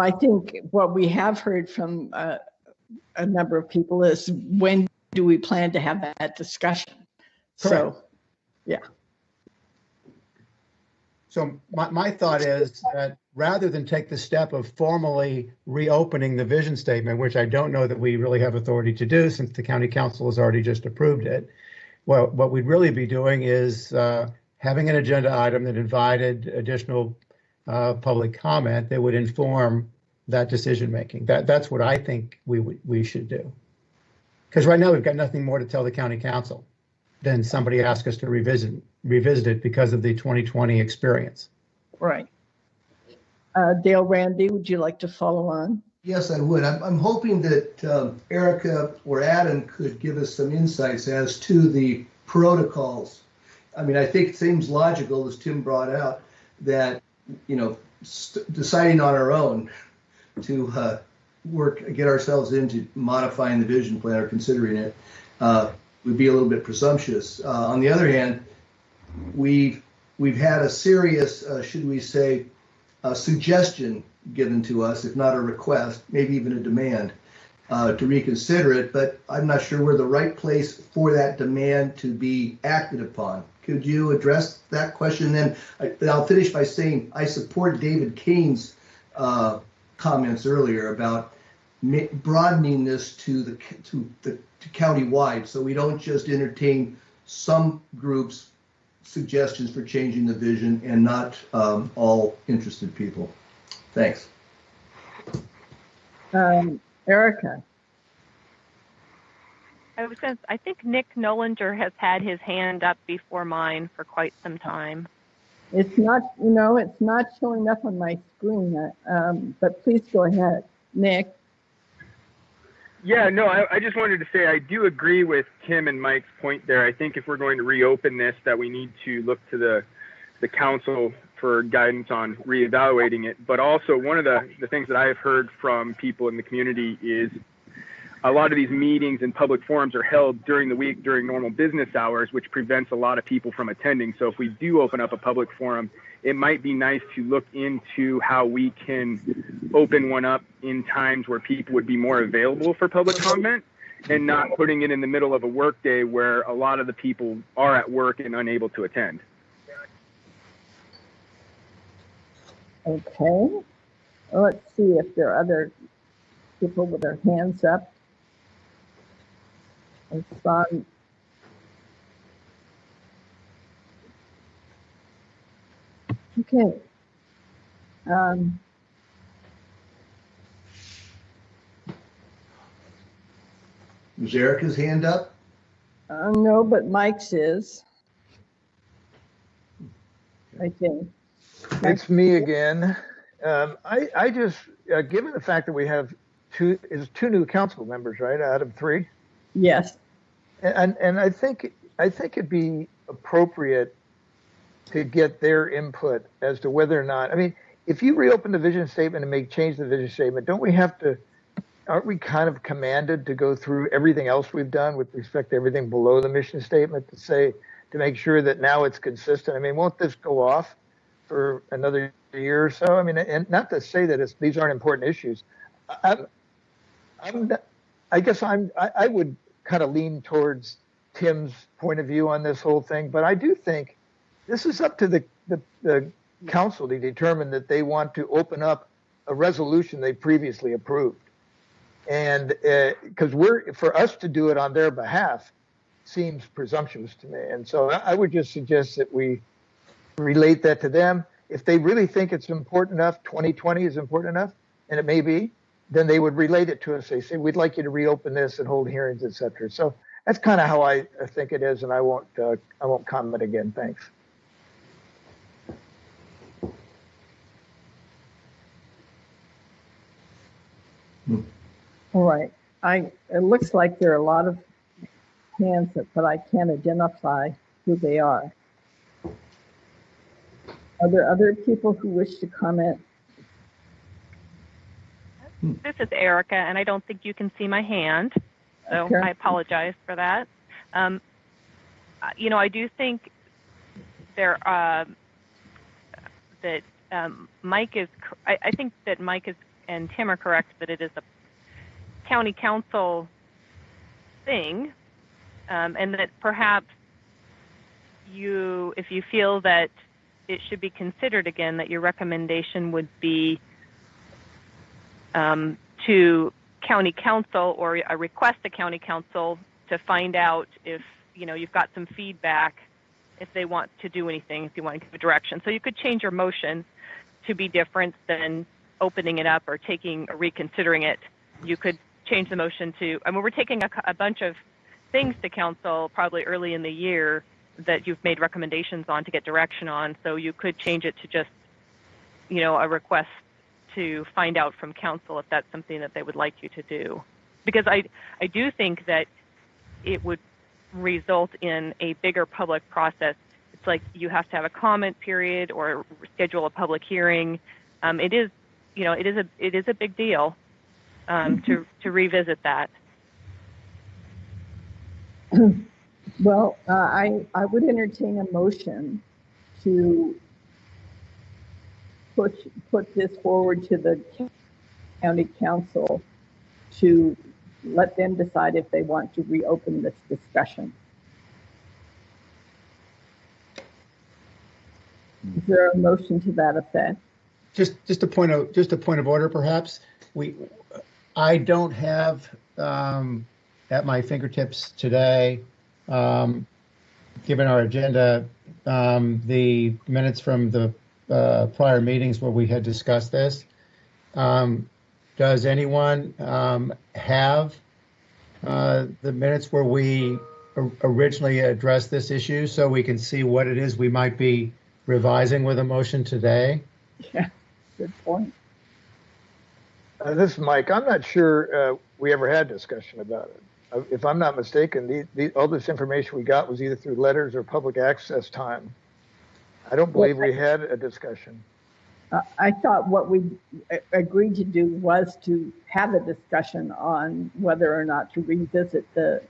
I think what we have heard from a number of people is when do we plan to have that discussion? Correct. So, yeah. So my thought is that rather than take the step of formally reopening the vision statement, which I don't know that we really have authority to do since the county council has already just approved it, well, what we'd really be doing is having an agenda item that invited additional public comment that would inform that decision making. That's what I think we should do. Because right now we've got nothing more to tell the county council than somebody asked us to revisit it because of the 2020 experience. Right. Dale Randy, would you like to follow on? Yes, I would. I'm hoping that Erica or Adam could give us some insights as to the protocols. I mean, I think it seems logical, as Tim brought out, that, you know, deciding on our own to get ourselves into modifying the vision plan or considering it would be a little bit presumptuous. On the other hand, we've had a serious, should we say, suggestion given to us, if not a request, maybe even a demand to reconsider it, but I'm not sure we're the right place for that demand to be acted upon. Could you address that question? Then I'll finish by saying I support David Kane's comments earlier about broadening this to county-wide, so we don't just entertain some groups' suggestions for changing the vision and not all interested people. Thanks. Erica. I think Nick Nollinger has had his hand up before mine for quite some time. It's not, it's not showing up on my screen, but please go ahead, Nick. Yeah, no, I just wanted to say I do agree with Tim and Mike's point there. I think if we're going to reopen this, that we need to look to the council for guidance on reevaluating it. But also one of the things that I have heard from people in the community is a lot of these meetings and public forums are held during the week, during normal business hours, which prevents a lot of people from attending. So if we do open up a public forum, it might be nice to look into how we can open one up in times where people would be more available for public comment and not putting it in the middle of a work day where a lot of the people are at work and unable to attend. Okay. Well, let's see if there are other people with their hands up. I saw. Okay. Was Erica's hand up? No, but Mike's is. I think. It's me again. I just, given the fact that we have two new council members, right, out of three, Yes. and I think it'd be appropriate to get their input as to whether or not. I mean, if you reopen the vision statement and change the vision statement, aren't we kind of commanded to go through everything else we've done with respect to everything below the mission statement to make sure that now it's consistent? I mean, won't this go off for another year or so? I mean, and not to say that these aren't important issues. I would kind of lean towards Tim's point of view on this whole thing, but I do think this is up to the council to determine that they want to open up a resolution they previously approved. And because for us to do it on their behalf seems presumptuous to me. And so I would just suggest that we relate that to them. If they really think it's important enough, 2020 is important enough, and it may be, then they would relate it to us. They say, we'd like you to reopen this and hold hearings, et cetera. So that's kind of how I think it is, and I won't comment again. Thanks. All right. It looks like there are a lot of hands, but I can't identify who they are. Are there other people who wish to comment? This is Erica, and I don't think you can see my hand, so Okay. I apologize for that. I do think that Mike is. I think that Mike and Tim are correct that it is a county council thing, and that perhaps if you feel that it should be considered again, that your recommendation would be to county council, or a request to county council to find out if you've got some feedback, if they want to do anything, if you want to give a direction. So you could change your motion to be different than opening it up or reconsidering it. You could change the motion to, we're taking a bunch of things to council probably early in the year that you've made recommendations on to get direction on. So you could change it to just, a request to find out from council if that's something that they would like you to do. Because I do think that it would result in a bigger public process. It's like you have to have a comment period or schedule a public hearing. It is a big deal to revisit that. Well, I would entertain a motion to put this forward to the county council to let them decide if they want to reopen this discussion. Is there a motion to that effect? Just a point of order, perhaps. I don't have at my fingertips today, given our agenda, the minutes from the prior meetings where we had discussed this. Does anyone have the minutes where we originally addressed this issue so we can see what it is we might be revising with a motion today? Yeah, good point. This is Mike. I'm not sure we ever had discussion about it. If I'm not mistaken, all this information we got was either through letters or public access time. I don't believe we had a discussion. I thought what we agreed to do was to have a discussion on whether or not to revisit the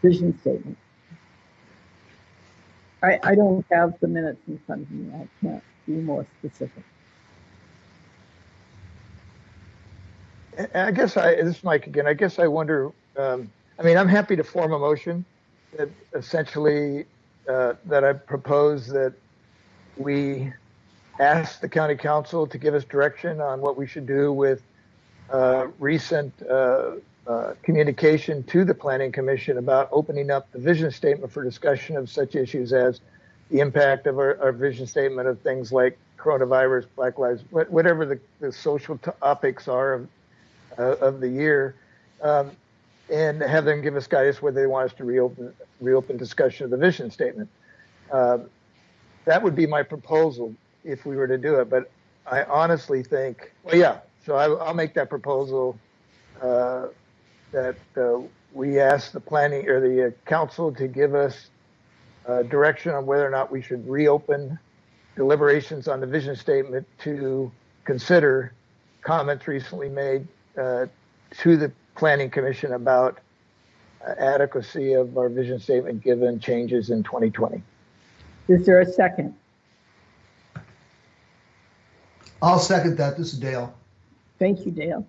vision statement. I don't have the minutes in front of me. I can't be more specific. I guess this is Mike again. I guess I wonder, I'm happy to form a motion that essentially that I propose that we ask the county council to give us direction on what we should do with recent communication to the planning commission about opening up the vision statement for discussion of such issues as the impact of our vision statement of things like coronavirus, Black Lives, whatever the social topics are of the year, and have them give us guidance whether they want us to reopen discussion of the vision statement. That would be my proposal. if we were to do it. But I honestly think, well, yeah. So I'll make that proposal that we ask the planning or the council to give us direction on whether or not we should reopen deliberations on the vision statement to consider comments recently made to the Planning Commission about adequacy of our vision statement given changes in 2020. Is there a second? I'll second that. This is Dale. Thank you, Dale.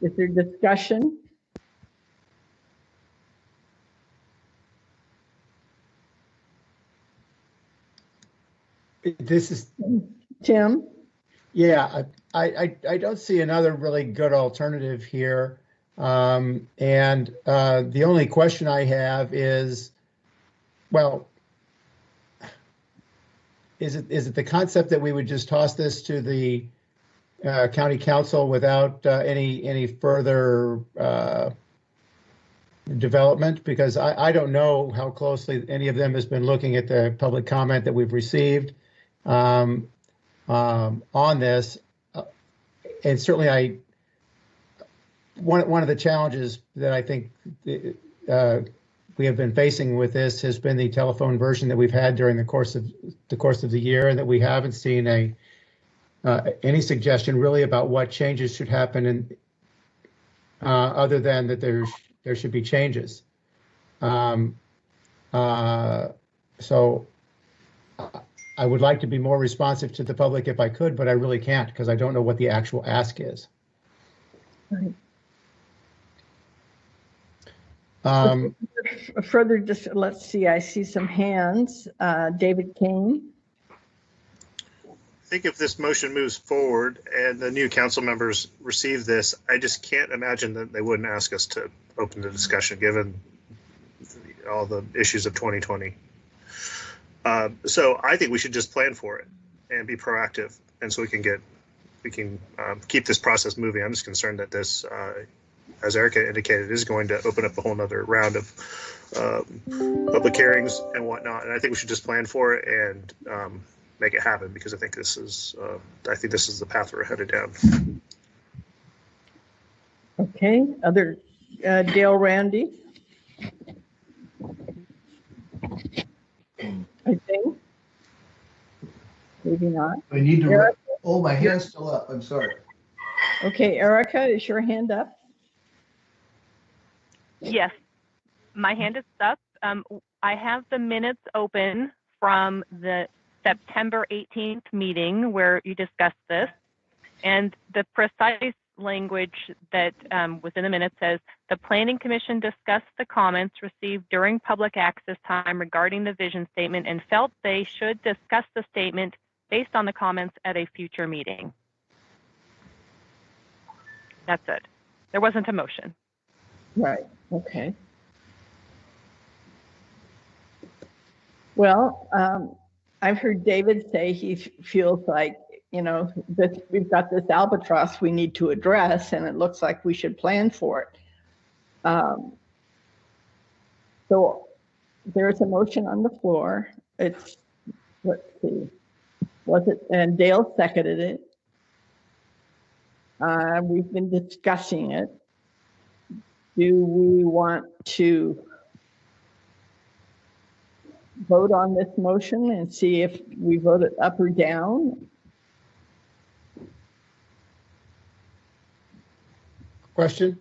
Is there discussion? This is, Tim? yeah, I don't see another really good alternative here. And the only question I have is, well, is it the concept that we would just toss this to the county council without any further development? Because I don't know how closely any of them has been looking at the public comment that we've received on this. And certainly one of the challenges that I think we have been facing with this has been the telephone version that we've had during the course of the year, and that we haven't seen any suggestion really about what changes should happen, and other than that there should be changes. So I would like to be more responsive to the public if I could, but I really can't because I don't know what the actual ask is. Right. Further, just let's see. I see some hands. David Kane. I think if this motion moves forward and the new council members receive this, I just can't imagine that they wouldn't ask us to open the discussion given all the issues of 2020. So I think we should just plan for it and be proactive, and so we can keep this process moving. I'm just concerned that this, as Erica indicated, is going to open up a whole nother round of public hearings and whatnot. And I think we should just plan for it and make it happen, because I think this is the path we're headed down. Okay. Other Dale Randy. I think. Maybe not. I need to. Erica? Oh, my hand's still up. I'm sorry. Okay, Erica, is your hand up? Yes, my hand is up. I have the minutes open from the September 18th meeting where you discussed this, and the precise language that was in the minutes says, the Planning Commission discussed the comments received during public access time regarding the vision statement and felt they should discuss the statement based on the comments at a future meeting. That's it. There wasn't a motion. Right, okay. Well, I've heard David say he feels like, you know, that we've got this albatross we need to address, and it looks like we should plan for it. So there's a motion on the floor. It's, let's see, was it, and Dale seconded it. We've been discussing it. Do we want to vote on this motion and see if we vote it up or down? question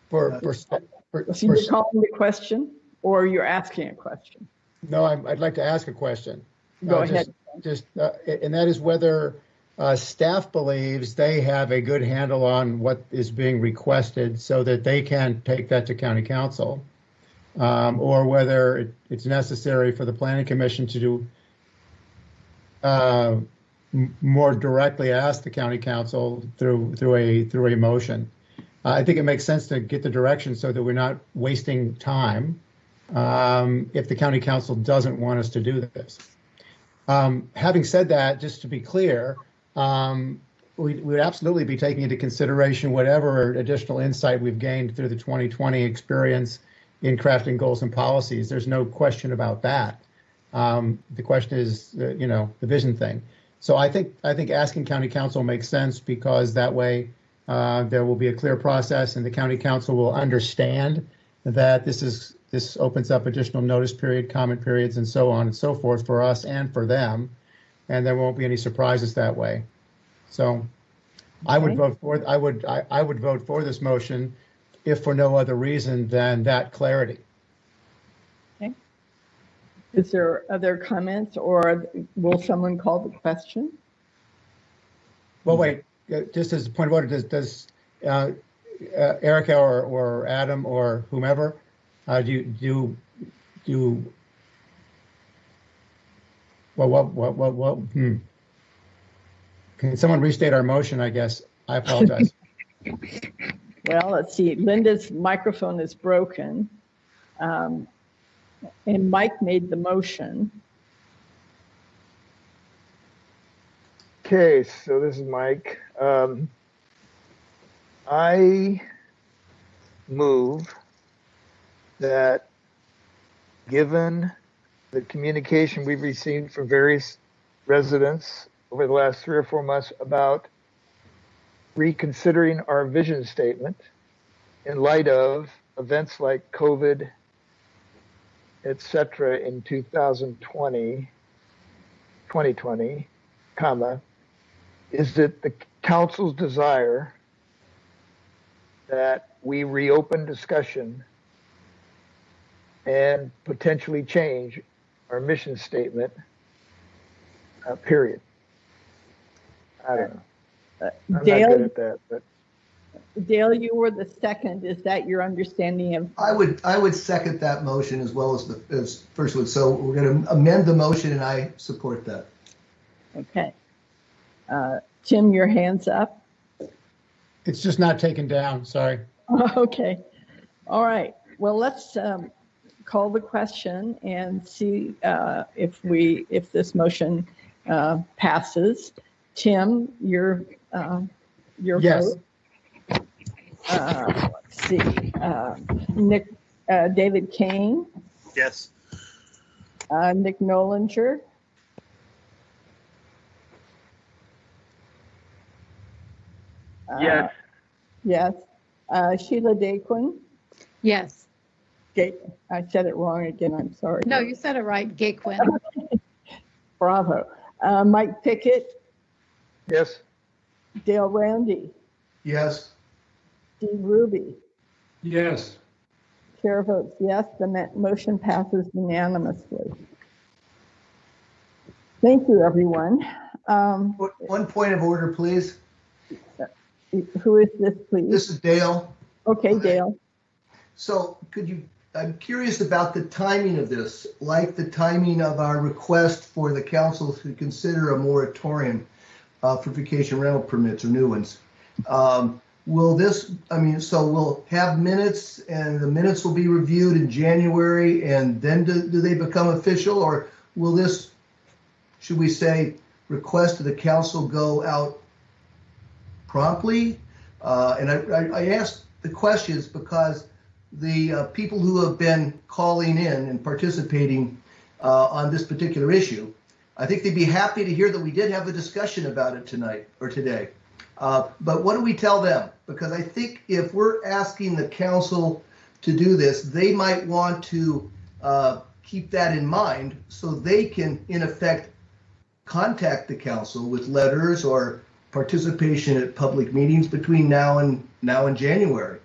for so you're calling the question, or you're asking a question? No, I'd like to ask a question. Go ahead. And that is whether staff believes they have a good handle on what is being requested so that they can take that to county council, or whether it's necessary for the planning commission to do more directly ask the county council through a motion. I think it makes sense to get the direction so that we're not wasting time if the county council doesn't want us to do this. Having said that, just to be clear, we would absolutely be taking into consideration whatever additional insight we've gained through the 2020 experience in crafting goals and policies. There's no question about that. The question is, the vision thing. So I think asking county council makes sense, because that way there will be a clear process, and the county council will understand that this opens up additional notice period, comment periods, and so on and so forth for us and for them, and there won't be any surprises that way. So I would vote for I would vote for this motion, if for no other reason than that clarity. Okay. Is there other comments, or will someone call the question? Well, wait, just as a point of order, does Erica or Adam or whomever, well, Can someone restate our motion, I guess? I apologize. Well, let's see. Linda's microphone is broken. And Mike made the motion. Okay, so this is Mike. I move that, given the communication we've received from various residents over the last 3 or 4 months about reconsidering our vision statement in light of events like COVID, etc. in 2020, is it the council's desire that we reopen discussion and potentially change our mission statement, period. I don't know. I'm Dale, not good at that, but Dale, you were the second. Is that your understanding of? I would second that motion as well as the first one. So we're going to amend the motion, and I support that. Okay. Tim, your hand's up. It's just not taken down. Sorry. Okay. All right. Well, let's call the question and see if this motion passes. Tim, your Yes. vote. Let's see. David Kane, Yes. Nick Nolinger. yes. Yes. Sheila Daquin. Yes. Okay, I said it wrong again. I'm sorry. No, you said it right, Gaquin. Bravo. Mike Pickett, Yes. Dale Randy, Yes. Steve Ruby. Yes. Chair votes yes. The motion passes unanimously. Thank you, everyone. One point of order, please. Who is this, please? This is Dale. Okay, Dale. So I'm curious about the timing of this, like the timing of our request for the council to consider a moratorium for vacation rental permits or new ones. Will this, so we'll have minutes, and the minutes will be reviewed in January, and then do they become official, or will this, should we say, request of the council go out promptly? And I asked the questions because the people who have been calling in and participating on this particular issue, I think they'd be happy to hear that we did have a discussion about it tonight or today. But what do we tell them? Because I think if we're asking the council to do this, they might want to keep that in mind so they can, in effect, contact the council with letters or participation at public meetings between now and January.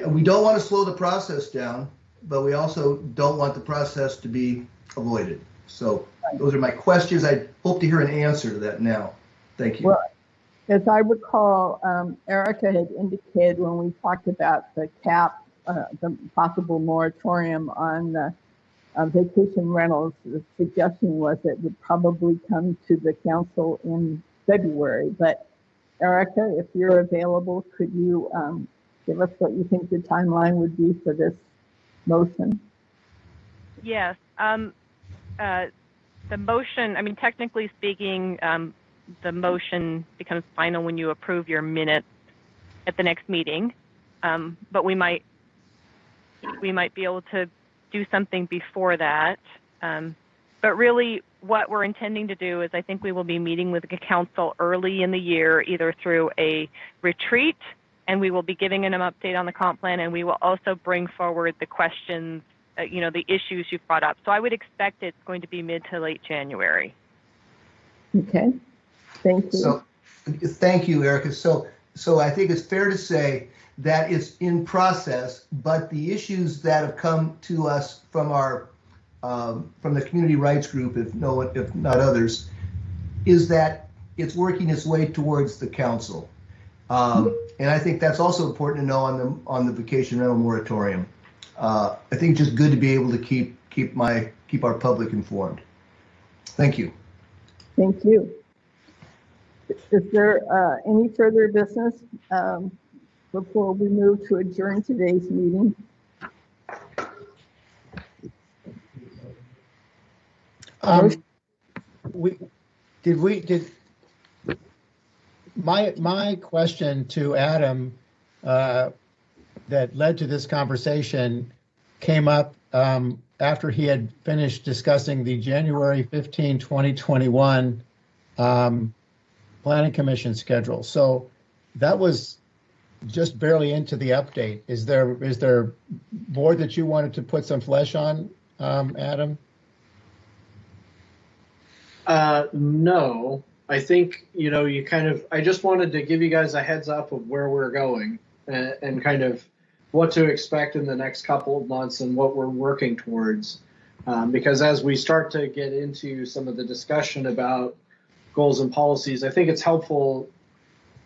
We don't want to slow the process down, but we also don't want the process to be avoided. So those are my questions. I hope to hear an answer to that now. Thank you. Well, as I recall, Erica had indicated when we talked about the cap, the possible moratorium on the vacation rentals, the suggestion was it would probably come to the council in February. But Erica, if you're available, could you give us what you think the timeline would be for this motion? Yes. The motion, technically speaking, the motion becomes final when you approve your minutes at the next meeting. But we might be able to do something before that. But really, what we're intending to do is I think we will be meeting with the council early in the year, either through a retreat, and we will be giving an update on the comp plan, and we will also bring forward the questions, the issues you've brought up. So I would expect it's going to be mid to late January. Okay, thank you. So, thank you, Erica. So I think it's fair to say that it's in process, but the issues that have come to us from our from the community rights group, if not others, is that it's working its way towards the council. And I think that's also important to know on the vacation rental moratorium. I think it's just good to be able to keep our public informed. Thank you. Thank you. Is there any further business before we move to adjourn today's meeting? My question to Adam that led to this conversation came up after he had finished discussing the January 15, 2021 Planning Commission schedule. So that was just barely into the update. Is there more that you wanted to put some flesh on, Adam? No, I think, I just wanted to give you guys a heads up of where we're going and kind of what to expect in the next couple of months and what we're working towards. Because as we start to get into some of the discussion about goals and policies, I think it's helpful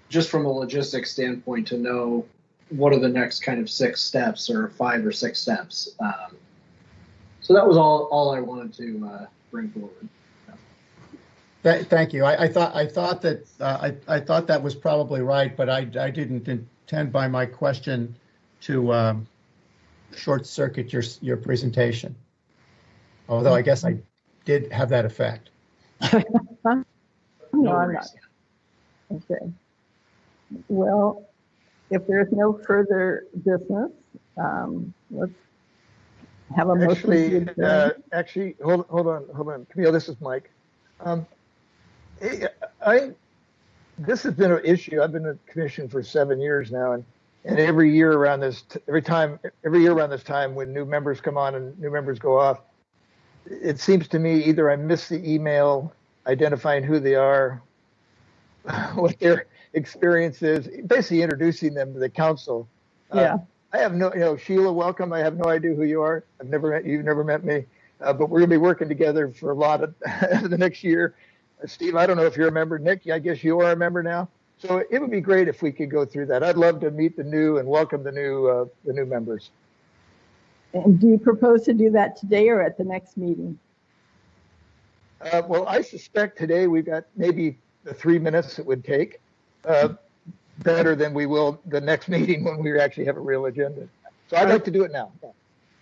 just from a logistics standpoint to know what are the next kind of 6 steps or 5 or 6 steps. So that was all I wanted to bring forward. Thank you. I thought that was probably right, but I didn't intend by my question to short circuit your presentation. Although I guess I did have that effect. No, I'm not. Okay. Well, if there's no further business, let's have a motion. Actually, hold on. Camille, this is Mike. This has been an issue. I've been in the commission for 7 years now, and every year around this time, when new members come on and new members go off, it seems to me either I miss the email identifying who they are, what their experience is, basically introducing them to the council. Yeah. I have no, Sheila, welcome. I have no idea who you are. I've never met you. You've never met me. But we're going to be working together for a lot of the next year. Steve, I don't know if you're a member. Nick, I guess you are a member now. So it would be great if we could go through that. I'd love to meet the new and welcome the new members. And do you propose to do that today or at the next meeting? Well, I suspect today we've got maybe the 3 minutes it would take, better than we will the next meeting when we actually have a real agenda. So I'd like to do it now.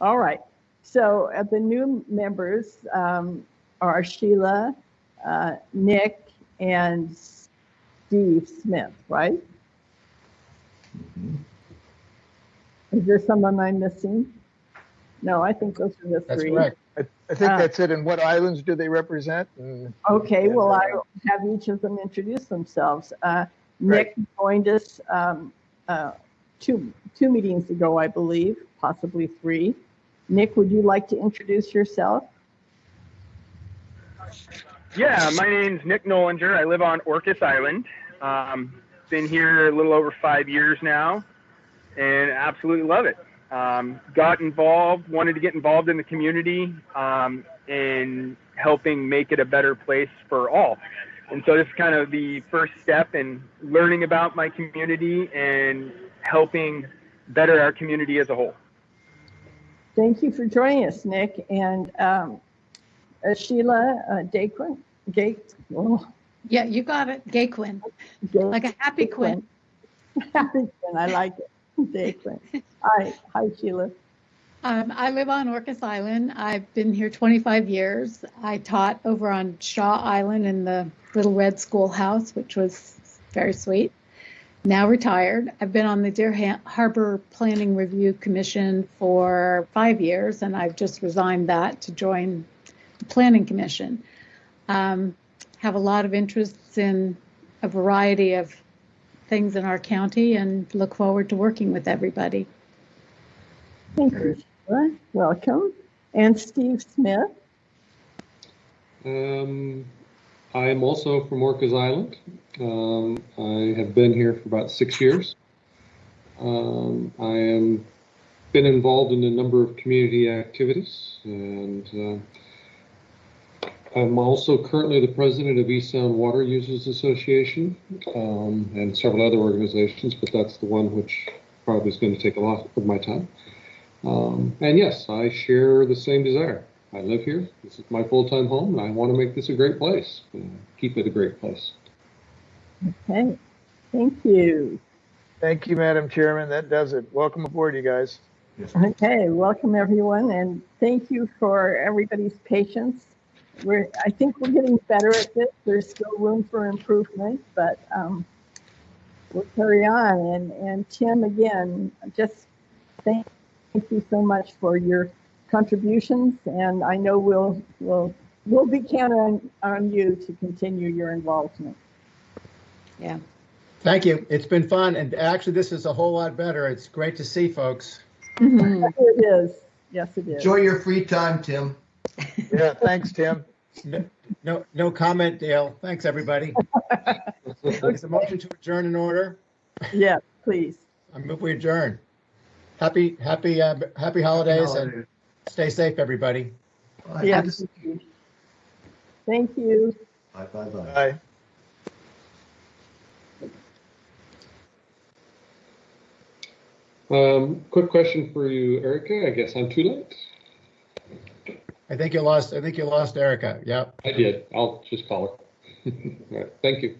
All right. So the new members are Sheila, Nick, and Steve Smith, right? Is there someone I'm missing? No, I think those are the 3. That's correct. I think that's it. And what islands do they represent? Okay, well, I'll have each of them introduce themselves. Nick joined us two meetings ago, I believe, possibly 3. Nick, would you like to introduce yourself? Yeah, my name's Nick Nolinger. I live on Orcas Island. Been here a little over 5 years now and absolutely love it. Wanted to get involved in the community and helping make it a better place for all. And so this is kind of the first step in learning about my community and helping better our community as a whole. Thank you for joining us, Nick. And Sheila Daquin. Yeah, you got it. Gayquin. Like a happy Quinn. Happy Quinn, I like it. Daquin. Hi, Sheila. I live on Orcas Island. I've been here 25 years. I taught over on Shaw Island in the Little Red Schoolhouse, which was very sweet. Now retired. I've been on the Deer Harbor Planning Review Commission for 5 years, and I've just resigned that to join Planning Commission. Have a lot of interests in a variety of things in our county and look forward to working with everybody. Thank you, Sheila. Welcome. And Steve Smith. I am also from Orcas Island. I have been here for about 6 years. I am been involved in a number of community activities, and I'm also currently the president of East Sound Water Users Association, and several other organizations, but that's the one which probably is going to take a lot of my time. And yes, I share the same desire. I live here. This is my full-time home, and I want to make this a great place, and keep it a great place. Okay, thank you. Thank you, Madam Chairman. That does it. Welcome aboard, you guys. Okay, welcome everyone, and thank you for everybody's patience. I think we're getting better at this. There's still room for improvement, but we'll carry on. And Tim, again, just thank you so much for your contributions, and I know we'll be counting on you to continue your involvement. Yeah. Thank you. It's been fun, and actually, this is a whole lot better. It's great to see folks. Mm-hmm. It is. Yes, it is. Enjoy your free time, Tim. Yeah, thanks, Tim. No comment, Dale. Thanks, everybody. Is the motion to adjourn in order? Yeah, please. I move we adjourn. Happy holidays, and stay safe, everybody. Bye. Yes. Thank you. Bye. Bye. Quick question for you, Erica. I guess I'm too late. I think you lost Erica. Yep. I did. I'll just call her. All right. Thank you.